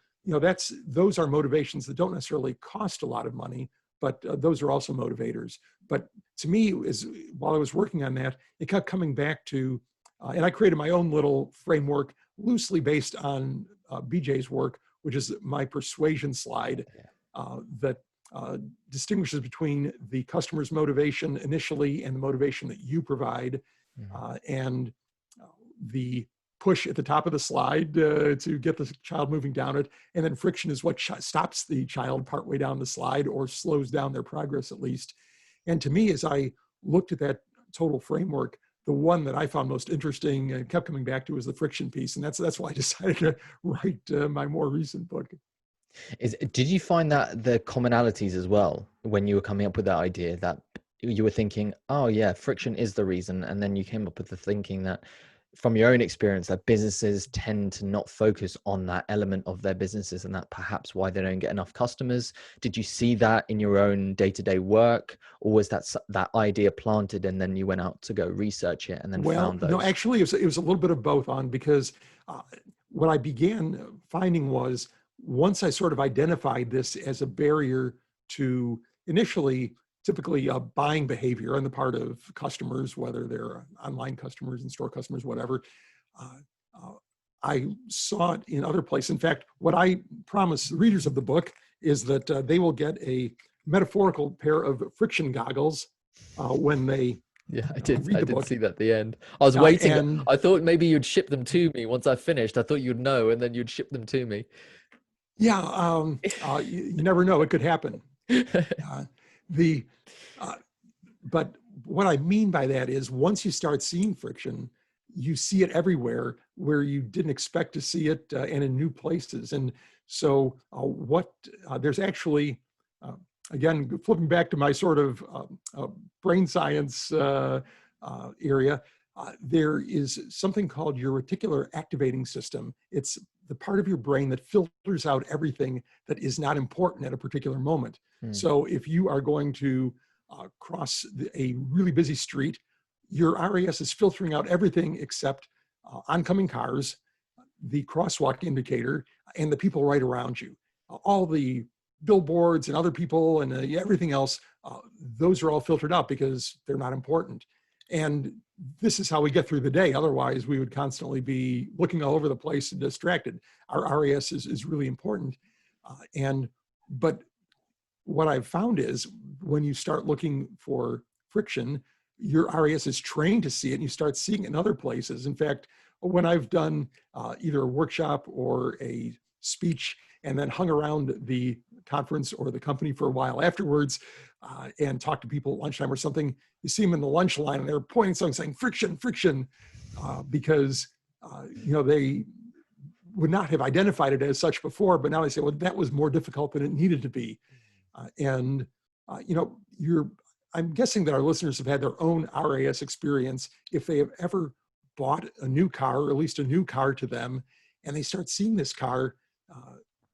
those are motivations that don't necessarily cost a lot of money, but those are also motivators. But to me, while I was working on that, it kept coming back to, and I created my own little framework loosely based on BJ's work, which is my persuasion slide that distinguishes between the customer's motivation initially and the motivation that you provide, and the push at the top of the slide to get the child moving down it. And then friction is what stops the child partway down the slide or slows down their progress at least. And to me, as I looked at that total framework, the one that I found most interesting and kept coming back to was the friction piece. And that's why I decided to write my more recent book. Did you find that the commonalities as well, when you were coming up with that idea, that you were thinking, oh yeah, friction is the reason, and then you came up with the thinking that from your own experience that businesses tend to not focus on that element of their businesses, and that perhaps why they don't get enough customers? Did you see that in your own day-to-day work, or was that idea planted and then you went out to go research it and then found those? No, actually it was a little bit of both, because what I began finding was, once I sort of identified this as a barrier to initially typically buying behavior on the part of customers, whether they're online customers, in-store customers, whatever, I saw it in other places. In fact, what I promise readers of the book is that they will get a metaphorical pair of friction goggles when they I did book. see that at the end. I was waiting. And I thought maybe you'd ship them to me once I finished. I thought you'd know, and then you'd ship them to me. Yeah, you never know. It could happen. But what I mean by that is, once you start seeing friction, you see it everywhere where you didn't expect to see it, and in new places. And so there's actually, again, flipping back to my sort of brain science area, there is something called your reticular activating system. It's the part of your brain that filters out everything that is not important at a particular moment. So if you are going to cross a really busy street, your RAS is filtering out everything except oncoming cars, the crosswalk indicator, and the people right around you. All the billboards and other people and everything else, those are all filtered out because they're not important. And this is how we get through the day. Otherwise, we would constantly be looking all over the place and distracted. Our RAS is really important. But what I've found is, when you start looking for friction, your RAS is trained to see it, and you start seeing it in other places. In fact, when I've done either a workshop or a speech and then hung around the conference or the company for a while afterwards and talked to people at lunchtime or something, you see them in the lunch line and they're pointing something saying friction, friction, because they would not have identified it as such before, but now they say, well, that was more difficult than it needed to be. I'm guessing that our listeners have had their own RAS experience if they have ever bought a new car, or at least a new car to them, and they start seeing this car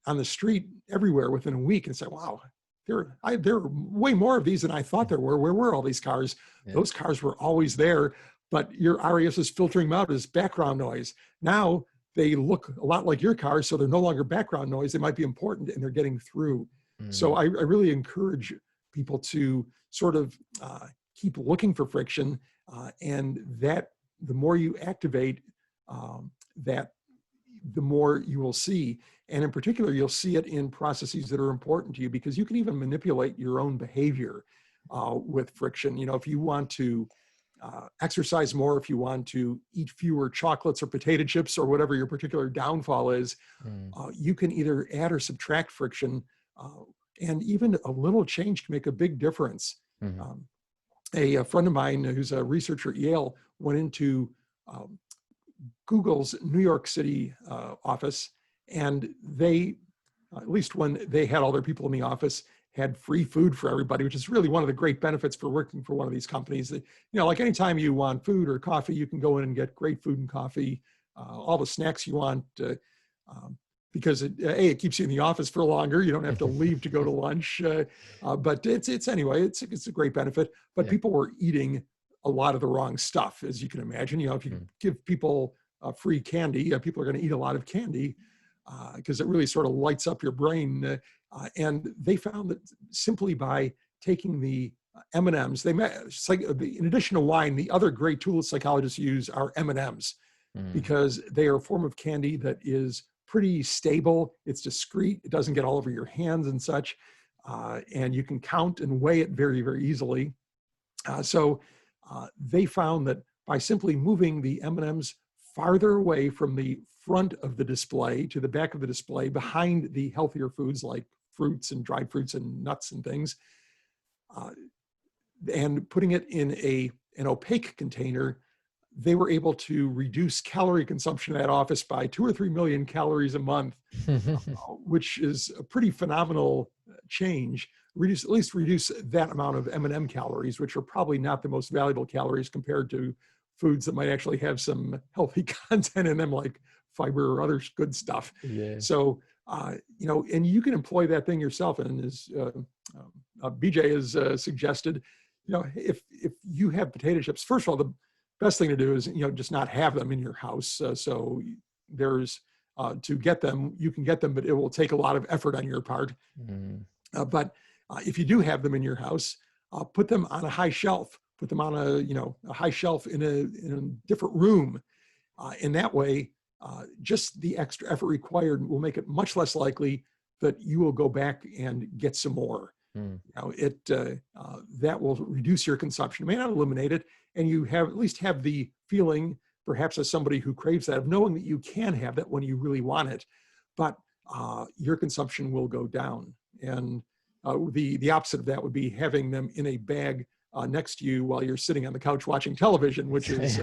on the street everywhere within a week, and say, wow, there are way more of these than I thought there were. Where were all these cars? Yeah. Those cars were always there, but your RAS is filtering them out as background noise. Now they look a lot like your cars, so they're no longer background noise. They might be important, and they're getting through. So I really encourage people to sort of keep looking for friction, and that the more you activate that, the more you will see. And in particular, you'll see it in processes that are important to you, because you can even manipulate your own behavior with friction. You know, if you want to exercise more, if you want to eat fewer chocolates or potato chips or whatever your particular downfall is, you can either add or subtract friction, and even a little change can make a big difference. A friend of mine who's a researcher at Yale went into Google's New York City office, and they, at least when they had all their people in the office, had free food for everybody, which is really one of the great benefits for working for one of these companies. You know, like anytime you want food or coffee, you can go in and get great food and coffee, all the snacks you want, because it keeps you in the office for longer. You don't have to leave to go to lunch, but it's anyway, it's a great benefit. But people were eating a lot of the wrong stuff, as you can imagine. You know, if you give people free candy, people are going to eat a lot of candy, because it really sort of lights up your brain. And they found that simply by taking the M&Ms, in addition to wine, the other great tool that psychologists use are M&Ms, because they are a form of candy that is pretty stable. It's discreet. It doesn't get all over your hands and such. And you can count and weigh it very, very easily. So they found that by simply moving the M&Ms farther away from the front of the display to the back of the display, behind the healthier foods like fruits and dried fruits and nuts and things, and putting it in an opaque container, they were able to reduce calorie consumption in that office by 2 or 3 million calories a month, which is a pretty phenomenal change. At least reduce that amount of M&M calories, which are probably not the most valuable calories compared to foods that might actually have some healthy content in them, like fiber or other good stuff. So, you know, and you can employ that thing yourself. And as BJ has suggested, you know, if you have potato chips, first of all, the best thing to do is, you know, just not have them in your house. So there's, to get them, you can get them, but it will take a lot of effort on your part. But if you do have them in your house, put them on a high shelf, put them on a high shelf in a different room. In that way, just the extra effort required will make it much less likely that you will go back and get some more. You know, that will reduce your consumption. It may not eliminate it, and you at least have the feeling, perhaps as somebody who craves that, of knowing that you can have that when you really want it, but your consumption will go down. And the opposite of that would be having them in a bag next to you while you're sitting on the couch watching television, which is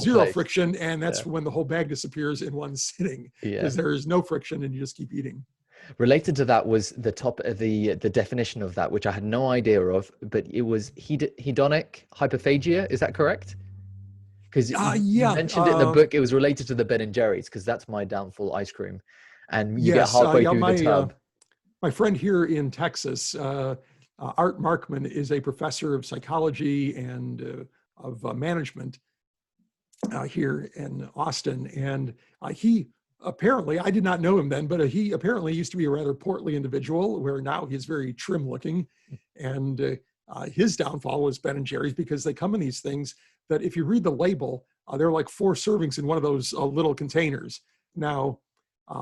zero friction, and that's when the whole bag disappears in one sitting, because there is no friction and you just keep eating. Related to that was the definition of that, which I had no idea of, but it was hedonic hyperphagia. Is that correct? Because you mentioned it in the book, it was related to the Ben and Jerry's, because that's my downfall ice cream, and you get halfway through the tub. My friend here in Texas, Art Markman, is a professor of psychology and of management here in Austin. And he apparently, I did not know him then, but he apparently used to be a rather portly individual, where now he's very trim looking. And his downfall was Ben and Jerry's, because they come in these things that if you read the label, they're like 4 servings in one of those little containers. Now,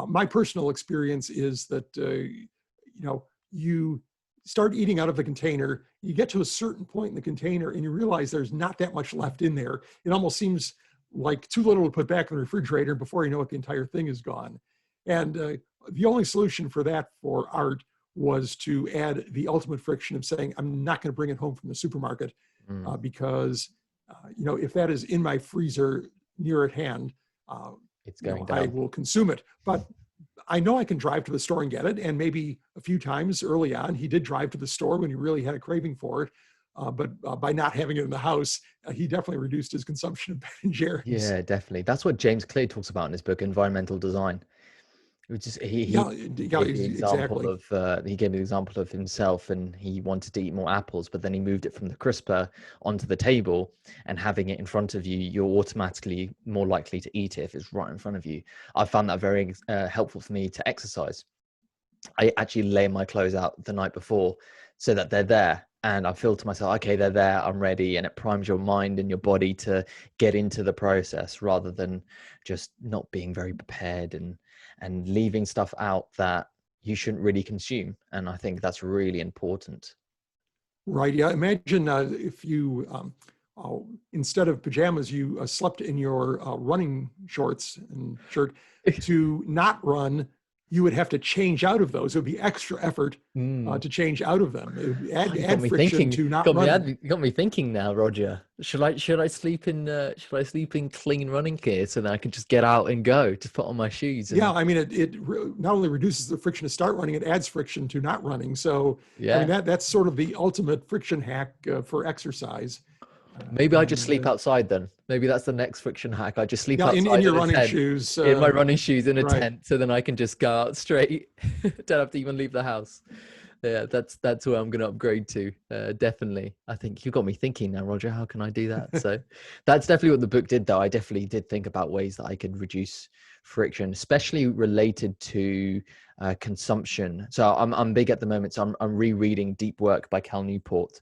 my personal experience is that, you know, you start eating out of the container, you get to a certain point in the container and you realize there's not that much left in there. It almost seems like too little to put back in the refrigerator. Before you know it, the entire thing is gone. And the only solution for that for Art was to add the ultimate friction of saying, I'm not going to bring it home from the supermarket because, you know, if that is in my freezer near at hand, it's going I will consume it. But I know I can drive to the store and get it. And maybe a few times early on, he did drive to the store when he really had a craving for it. but by not having it in the house, he definitely reduced his consumption of Ben& Jerry's. Yeah, definitely. That's what James Clear talks about in his book, Environmental Design. Which is Yeah, he yeah, gave the example exactly. of he gave the example of himself, and he wanted to eat more apples, but then he moved it from the crisper onto the table, and having it in front of you, you're automatically more likely to eat it if it's right in front of you. I found that very helpful for me to exercise. I actually lay my clothes out the night before so that they're there. And I feel to myself, okay, they're there, I'm ready. And it primes your mind and your body to get into the process rather than just not being very prepared and leaving stuff out that you shouldn't really consume. And I think that's really important. Right. Yeah. Imagine if you, instead of pajamas, you slept in your running shorts and shirt. To not run, you would have to change out of those. It would be extra effort Mm. to change out of them. It would Oh, you got add me friction thinking. to not running. You got me thinking now, Roger. Should I sleep in clean running gear so that I can just get out and go? Just put on my shoes Yeah, and I mean, not only reduces the friction to start running, it adds friction to not running. So, I mean, yeah. that's sort of the ultimate friction hack for exercise. Maybe I just And sleep outside then. Maybe that's the next friction hack. I just sleep yeah, in outside your in a running tent, shoes. in my running shoes in a Right. tent, so then I can just go out straight. Don't have to even leave the house. Yeah, that's where I'm going to upgrade to. Definitely. I think you got me thinking now, Roger. How can I do that? So that's definitely what the book did, though. I definitely did think about ways that I could reduce friction, especially related to consumption. So I'm big at the moment. So I'm rereading Deep Work by Cal Newport.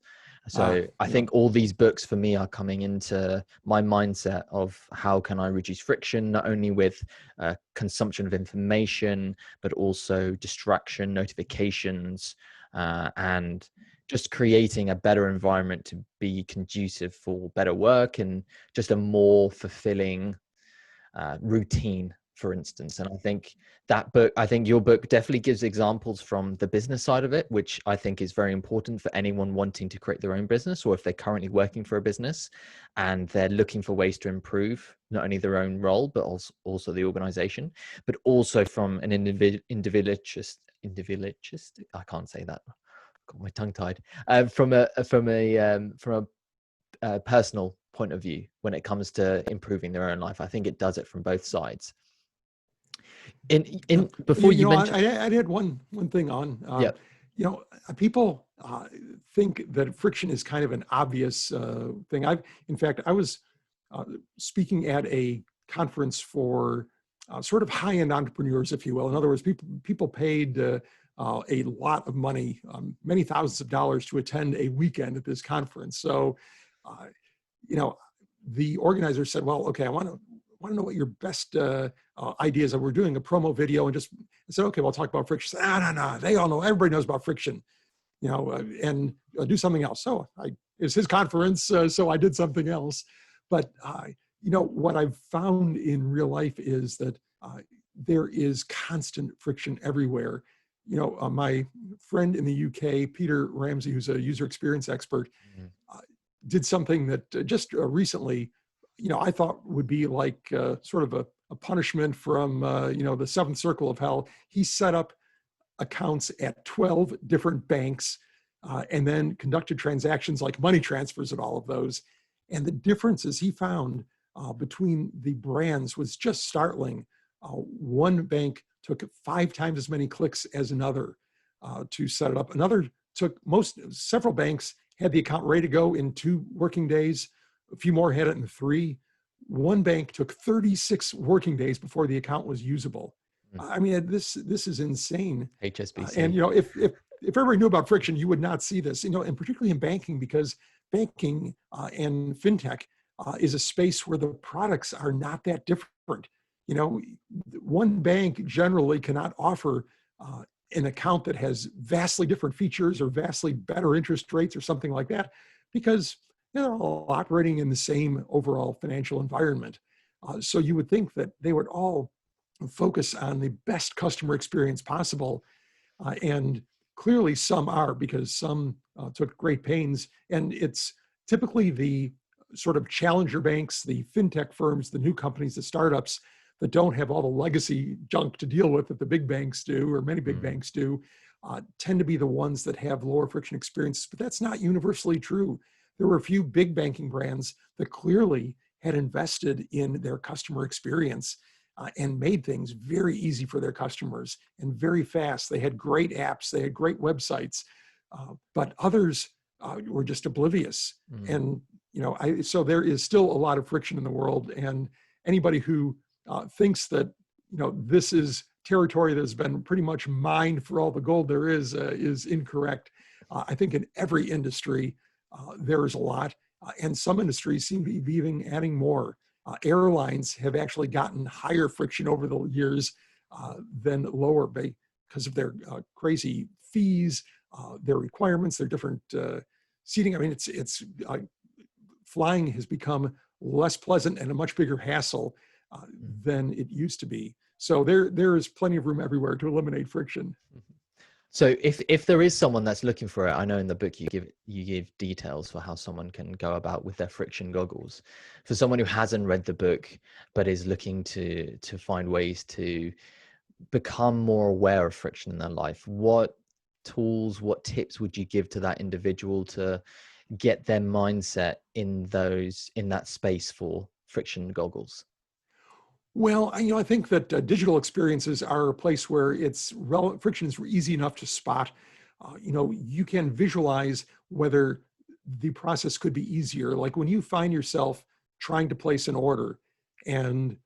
So I Yeah. think all these books for me are coming into my mindset of how can I reduce friction, not only with consumption of information, but also distraction, notifications, and just creating a better environment to be conducive for better work and just a more fulfilling routine, for instance. And I think your book definitely gives examples from the business side of it, which I think is very important for anyone wanting to create their own business, or if they're currently working for a business and they're looking for ways to improve not only their own role, but also the organization, but also from an individualist, I can't say that. Got my tongue tied. From a personal point of view when it comes to improving their own life. I think it does it from both sides. Yeah. Before you know, mentioned, I'd add one thing on. yeah, People think that friction is kind of an obvious thing. In fact, I was speaking at a conference for sort of high-end entrepreneurs, if you will. In other words, people paid a lot of money, many thousands of dollars, to attend a weekend at this conference. So, you know, the organizer said, "Well, okay, I want to know what your best ideas are. We're doing a promo video," and I said, "Okay, we'll talk about friction." Said, no, they all know. Everybody knows about friction, and do something else. So it was his conference, so I did something else. But what I've found in real life is that there is constant friction everywhere. My friend in the UK, Peter Ramsey, who's a user experience expert, did something that just recently, I thought would be like sort of a punishment from, the seventh circle of hell. He set up accounts at 12 different banks and then conducted transactions like money transfers at all of those. And the differences he found between the brands was just startling. One bank took 5 times as many clicks as another to set it up. Another took several banks had the account ready to go in 2 working days. A few more had it in 3. One bank took 36 working days before the account was usable. I mean, this is insane. HSBC. And if everybody knew about friction, you would not see this. And particularly in banking, because banking and fintech is a space where the products are not that different. One bank generally cannot offer an account that has vastly different features or vastly better interest rates or something like that, because they're all operating in the same overall financial environment. So you would think that they would all focus on the best customer experience possible. And clearly some are, because some took great pains. And it's typically the sort of challenger banks, the fintech firms, the new companies, the startups that don't have all the legacy junk to deal with that the big banks do, or many big banks do. tend to be the ones that have lower friction experiences, but that's not universally true. There were a few big banking brands that clearly had invested in their customer experience and made things very easy for their customers and very fast. They had great apps, they had great websites, but others were just oblivious. And so there is still a lot of friction in the world, and anybody who thinks that this is territory that has been pretty much mined for all the gold there is incorrect. I think in every industry there is a lot, and some industries seem to be even adding more. Airlines have actually gotten higher friction over the years than lower because of their crazy fees, their requirements, their different seating. I mean, it's flying has become less pleasant and a much bigger hassle than it used to be. So there is plenty of room everywhere to eliminate friction. So if there is someone that's looking for it, I know in the book you give details for how someone can go about with their friction goggles. For someone who hasn't read the book but is looking to find ways to become more aware of friction in their life, what tools, what tips would you give to that individual to get their mindset in that space for friction goggles? Well, I think that digital experiences are a place where friction is easy enough to spot. You can visualize whether the process could be easier. Like when you find yourself trying to place an order and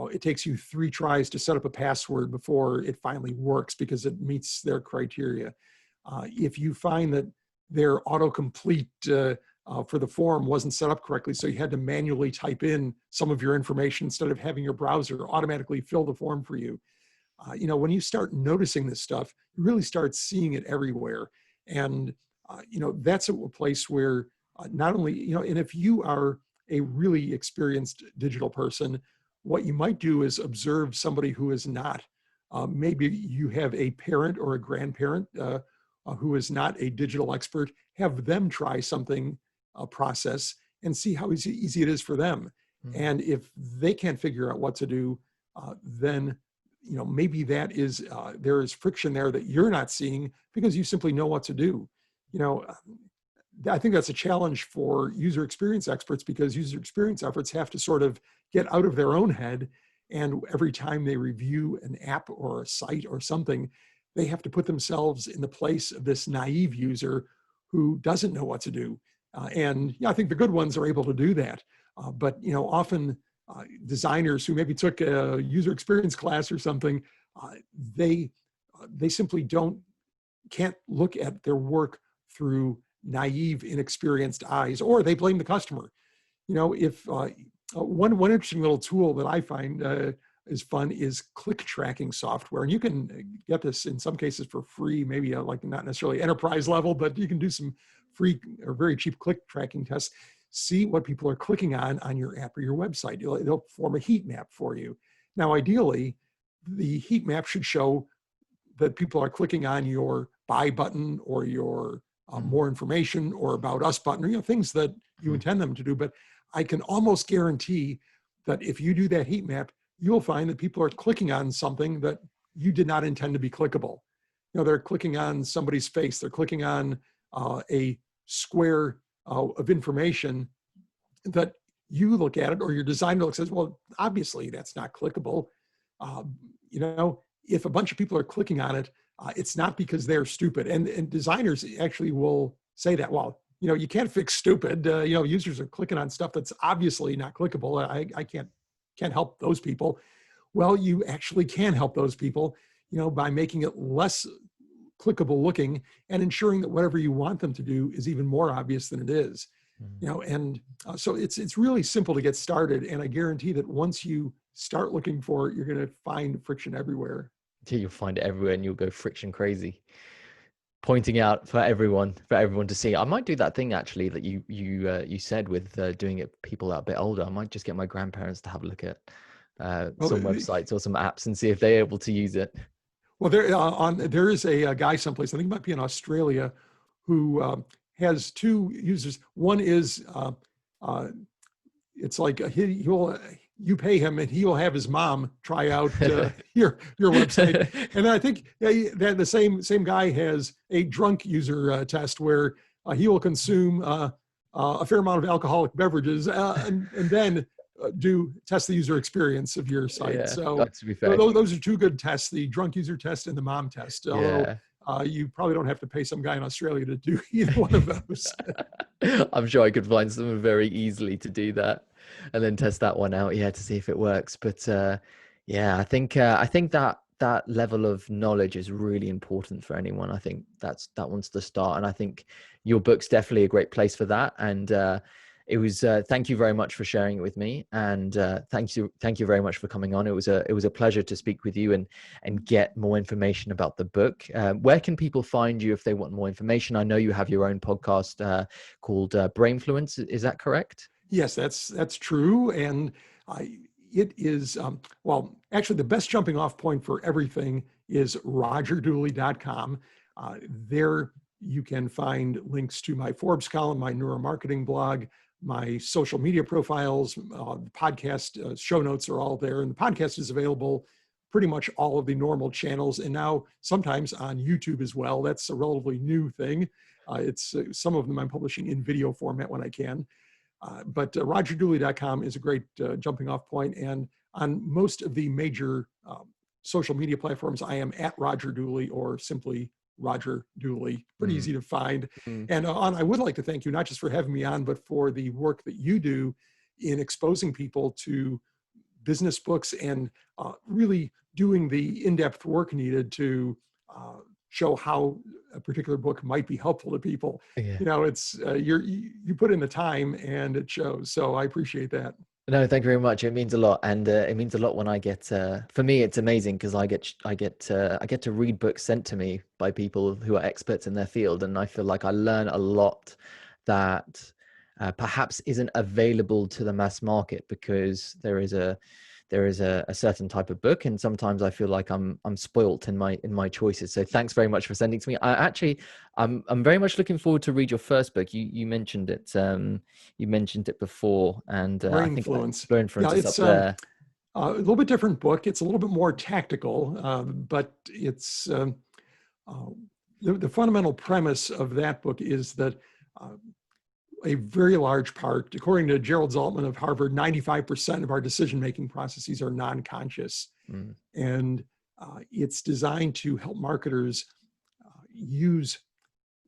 it takes you 3 tries to set up a password before it finally works because it meets their criteria. If you find that their autocomplete for the form wasn't set up correctly, so you had to manually type in some of your information instead of having your browser automatically fill the form for you. When you start noticing this stuff, you really start seeing it everywhere. And, that's a place where not only, and if you are a really experienced digital person, what you might do is observe somebody who is not. Maybe you have a parent or a grandparent who is not a digital expert, have them try something, process, and see how easy it is for them. And if they can't figure out what to do, then maybe that is there is friction there that you're not seeing because you simply know what to do. I think that's a challenge for user experience experts, because user experience experts have to sort of get out of their own head, and every time they review an app or a site or something, they have to put themselves in the place of this naive user who doesn't know what to do. I think the good ones are able to do that. But often designers who maybe took a user experience class or something, they simply can't look at their work through naive, inexperienced eyes, or they blame the customer. If one interesting little tool that I find is fun is click tracking software, and you can get this in some cases for free, maybe like not necessarily enterprise level, but you can do some free or very cheap click tracking tests. See what people are clicking on your app or your website. They'll form a heat map for you. Now, ideally, the heat map should show that people are clicking on your buy button or your more information or about us button, or things that you intend them to do. But I can almost guarantee that if you do that heat map, you'll find that people are clicking on something that you did not intend to be clickable. They're clicking on somebody's face. They're clicking on a square of information that you look at it, or your designer looks and says, well, obviously that's not clickable. If a bunch of people are clicking on it, it's not because they're stupid. And designers actually will say that, well, you can't fix stupid. Users are clicking on stuff that's obviously not clickable. I can't help those people. Well, you actually can help those people, by making it less clickable looking and ensuring that whatever you want them to do is even more obvious than it is. So it's really simple to get started. And I guarantee that once you start looking for it, you're going to find friction everywhere. You'll find it everywhere and you'll go friction crazy, pointing out for everyone to see. I might do that thing actually that you said with doing it people that are a bit older. I might just get my grandparents to have a look at some websites or some apps and see if they're able to use it. Well, there is a guy someplace, I think it might be in Australia, who has 2 users. One is it's like you pay him and he will have his mom try out your website. And then I think that the same guy has a drunk user test where he will consume a fair amount of alcoholic beverages and then test the user experience of your site. Yeah, So to be fair, those are two good tests, the drunk user test and the mom test. Although yeah. you probably don't have to pay some guy in Australia to do either one of those. I'm sure I could find someone very easily to do that and then test that one out, yeah, to see if it works. But yeah, I think that level of knowledge is really important for anyone. I think that one's the start, and I think your book's definitely a great place for that. And it was thank you very much for sharing it with me, and thank you very much for coming on. It was a pleasure to speak with you and get more information about the book. Where can people find you if they want more information? I know you have your own podcast called Brainfluence. Is that correct? Yes, that's true. And it is, well, actually the best jumping off point for everything is rogerdooley.com. There you can find links to my Forbes column, my neuromarketing blog, my social media profiles, the podcast show notes are all there. And the podcast is available pretty much all of the normal channels, and now sometimes on YouTube as well. That's a relatively new thing. It's some of them I'm publishing in video format when I can. But rogerdooley.com is a great jumping off point. And on most of the major social media platforms, I am at Roger Dooley or simply Roger Dooley. Pretty easy to find. And I would like to thank you, not just for having me on, but for the work that you do in exposing people to business books and really doing the in-depth work needed to show how a particular book might be helpful to people. Yeah. You know, it's you put in the time and it shows. So I appreciate that. No, thank you very much. It means a lot, and it means a lot when I get. For me, it's amazing because I get to read books sent to me by people who are experts in their field, and I feel like I learn a lot that perhaps isn't available to the mass market because there is a certain type of book, and sometimes I feel like I'm spoilt in my choices. So thanks very much for sending to me. I'm very much looking forward to read your first book. You mentioned it before, and I think Brainfluence is up there. A little bit different book. It's a little bit more tactical, but it's the fundamental premise of that book is that a very large part, according to Gerald Zaltman of Harvard, 95% of our decision-making processes are non-conscious. And it's designed to help marketers use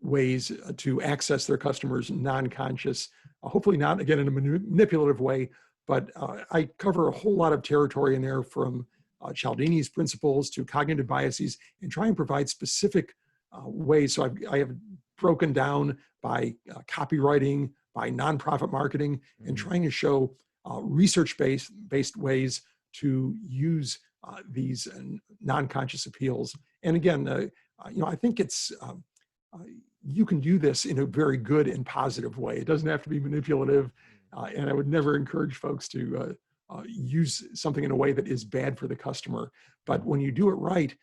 ways to access their customers non-conscious, hopefully not, again, in a manipulative way, but I cover a whole lot of territory in there from Cialdini's principles to cognitive biases and try and provide specific ways. So I have broken down by copywriting, by nonprofit marketing, and trying to show research-based ways to use these non-conscious appeals. And again, I think it's you can do this in a very good and positive way. It doesn't have to be manipulative, and I would never encourage folks to use something in a way that is bad for the customer. But when you do it right,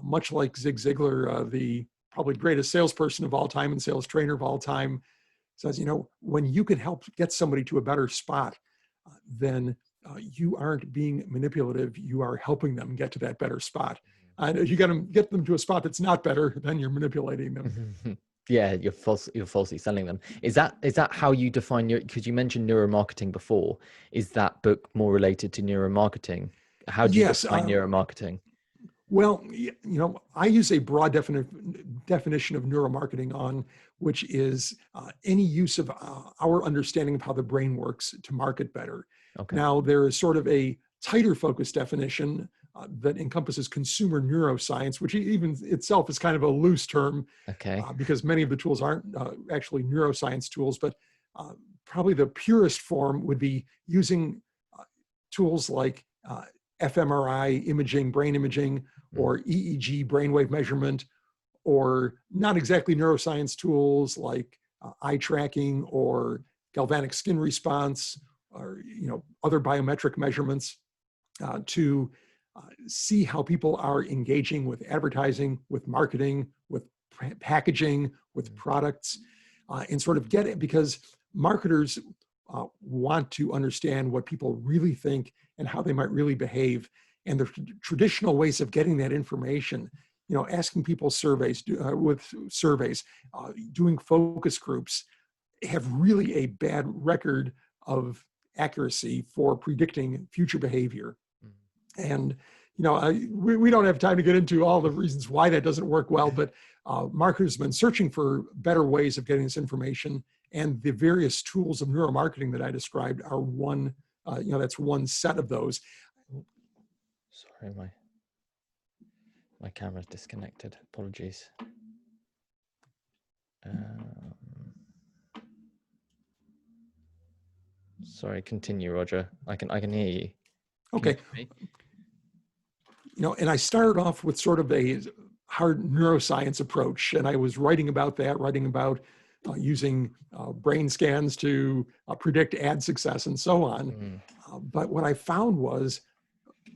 much like Zig Ziglar, the probably greatest salesperson of all time and sales trainer of all time, says, when you can help get somebody to a better spot, then you aren't being manipulative. You are helping them get to that better spot. And if you get them to a spot that's not better, then you're manipulating them. Yeah, you're falsely selling them. Is that how you define because you mentioned neuromarketing before? Is that book more related to neuromarketing? How do you define neuromarketing? Well, I use a broad definition of neuromarketing which is any use of our understanding of how the brain works to market better. Okay. Now, there is sort of a tighter focus definition that encompasses consumer neuroscience, which even itself is kind of a loose term. Okay. Because many of the tools aren't actually neuroscience tools, but probably the purest form would be using tools like fMRI imaging, brain imaging, or EEG, brainwave measurement, or not exactly neuroscience tools like eye tracking or galvanic skin response, or other biometric measurements to see how people are engaging with advertising, with marketing, with packaging, with products, and sort of get it, because marketers want to understand what people really think and how they might really behave. And the traditional ways of getting that information, asking people with surveys, doing focus groups, have really a bad record of accuracy for predicting future behavior. And we don't have time to get into all the reasons why that doesn't work well, but marketers have been searching for better ways of getting this information, and the various tools of neuromarketing that I described are one. That's one set of those. Sorry, my camera's disconnected. Apologies. Sorry, continue, Roger. I can hear you. Okay. And I started off with sort of a hard neuroscience approach, and I was writing about using brain scans to predict ad success and so on. But what I found was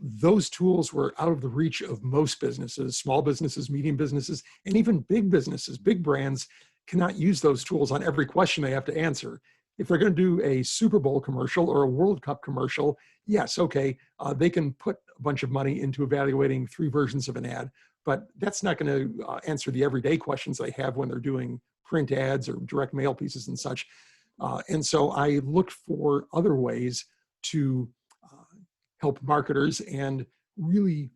those tools were out of the reach of most businesses, small businesses, medium businesses, and even big businesses. Big brands cannot use those tools on every question they have to answer. If they're going to do a Super Bowl commercial or a World Cup commercial, yes, okay, they can put a bunch of money into evaluating 3 versions of an ad, but that's not going to answer the everyday questions they have when they're doing print ads or direct mail pieces and such. And so I looked for other ways to help marketers and really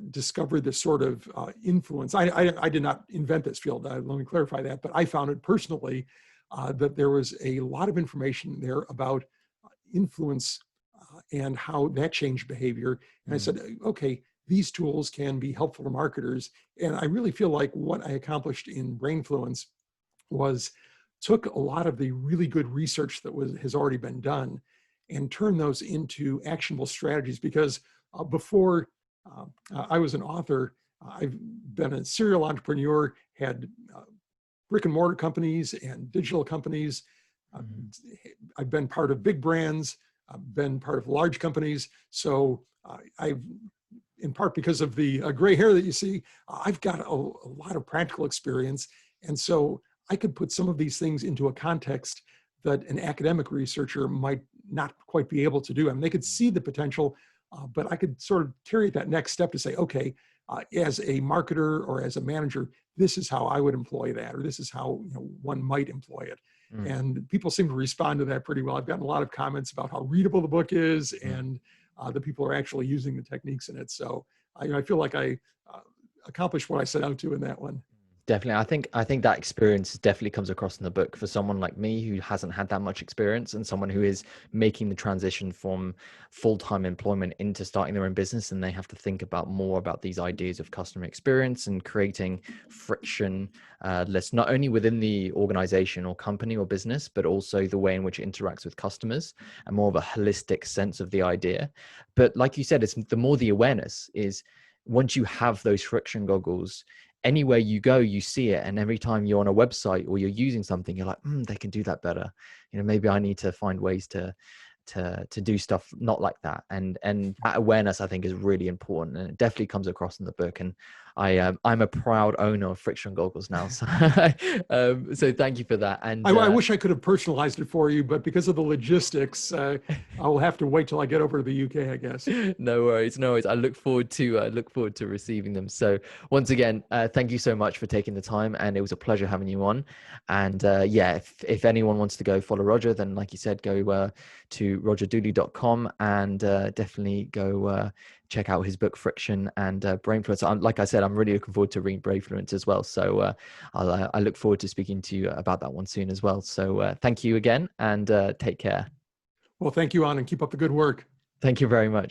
discover this sort of influence. I did not invent this field, let me clarify that, but I found it personally that there was a lot of information there about influence and how that changed behavior. And I said, okay, these tools can be helpful to marketers. And I really feel like what I accomplished in Brainfluence was took a lot of the really good research that has already been done and turned those into actionable strategies. Because before I was an author, I've been a serial entrepreneur, had brick and mortar companies and digital companies. I've been part of big brands, I've been part of large companies. So I've, in part because of the gray hair that you see, I've got a lot of practical experience. And so I could put some of these things into a context that an academic researcher might not quite be able to do. I mean, they could see the potential, but I could sort of carry it that next step to say, okay, as a marketer or as a manager, this is how I would employ that, or this is how one might employ it. And people seem to respond to that pretty well. I've gotten a lot of comments about how readable the book is, and the people are actually using the techniques in it. So I feel like I accomplished what I set out to in that one. Definitely. I think that experience definitely comes across in the book for someone like me who hasn't had that much experience, and someone who is making the transition from full-time employment into starting their own business. And they have to think about more about these ideas of customer experience and creating friction less, not only within the organization or company or business, but also the way in which it interacts with customers, and more of a holistic sense of the idea. But like you said, it's the more the awareness is, once you have those friction goggles, anywhere you go, you see it. And every time you're on a website or you're using something, you're like, they can do that better. Maybe I need to find ways to do stuff not like that. And that awareness, I think, is really important, and it definitely comes across in the book. And I'm a proud owner of friction goggles now. So, so thank you for that. And I wish I could have personalized it for you, but because of the logistics, I will have to wait till I get over to the UK, I guess. No worries. I look forward to receiving them. So once again, thank you so much for taking the time, and it was a pleasure having you on. And if anyone wants to go follow Roger, then like you said, go to rogerdooley.com and definitely go check out his book Friction and Brainfluence. Like I said, I'm really looking forward to reading Brainfluence as well. So I look forward to speaking to you about that one soon as well. So thank you again, and take care. Well, thank you, Ann, and keep up the good work. Thank you very much.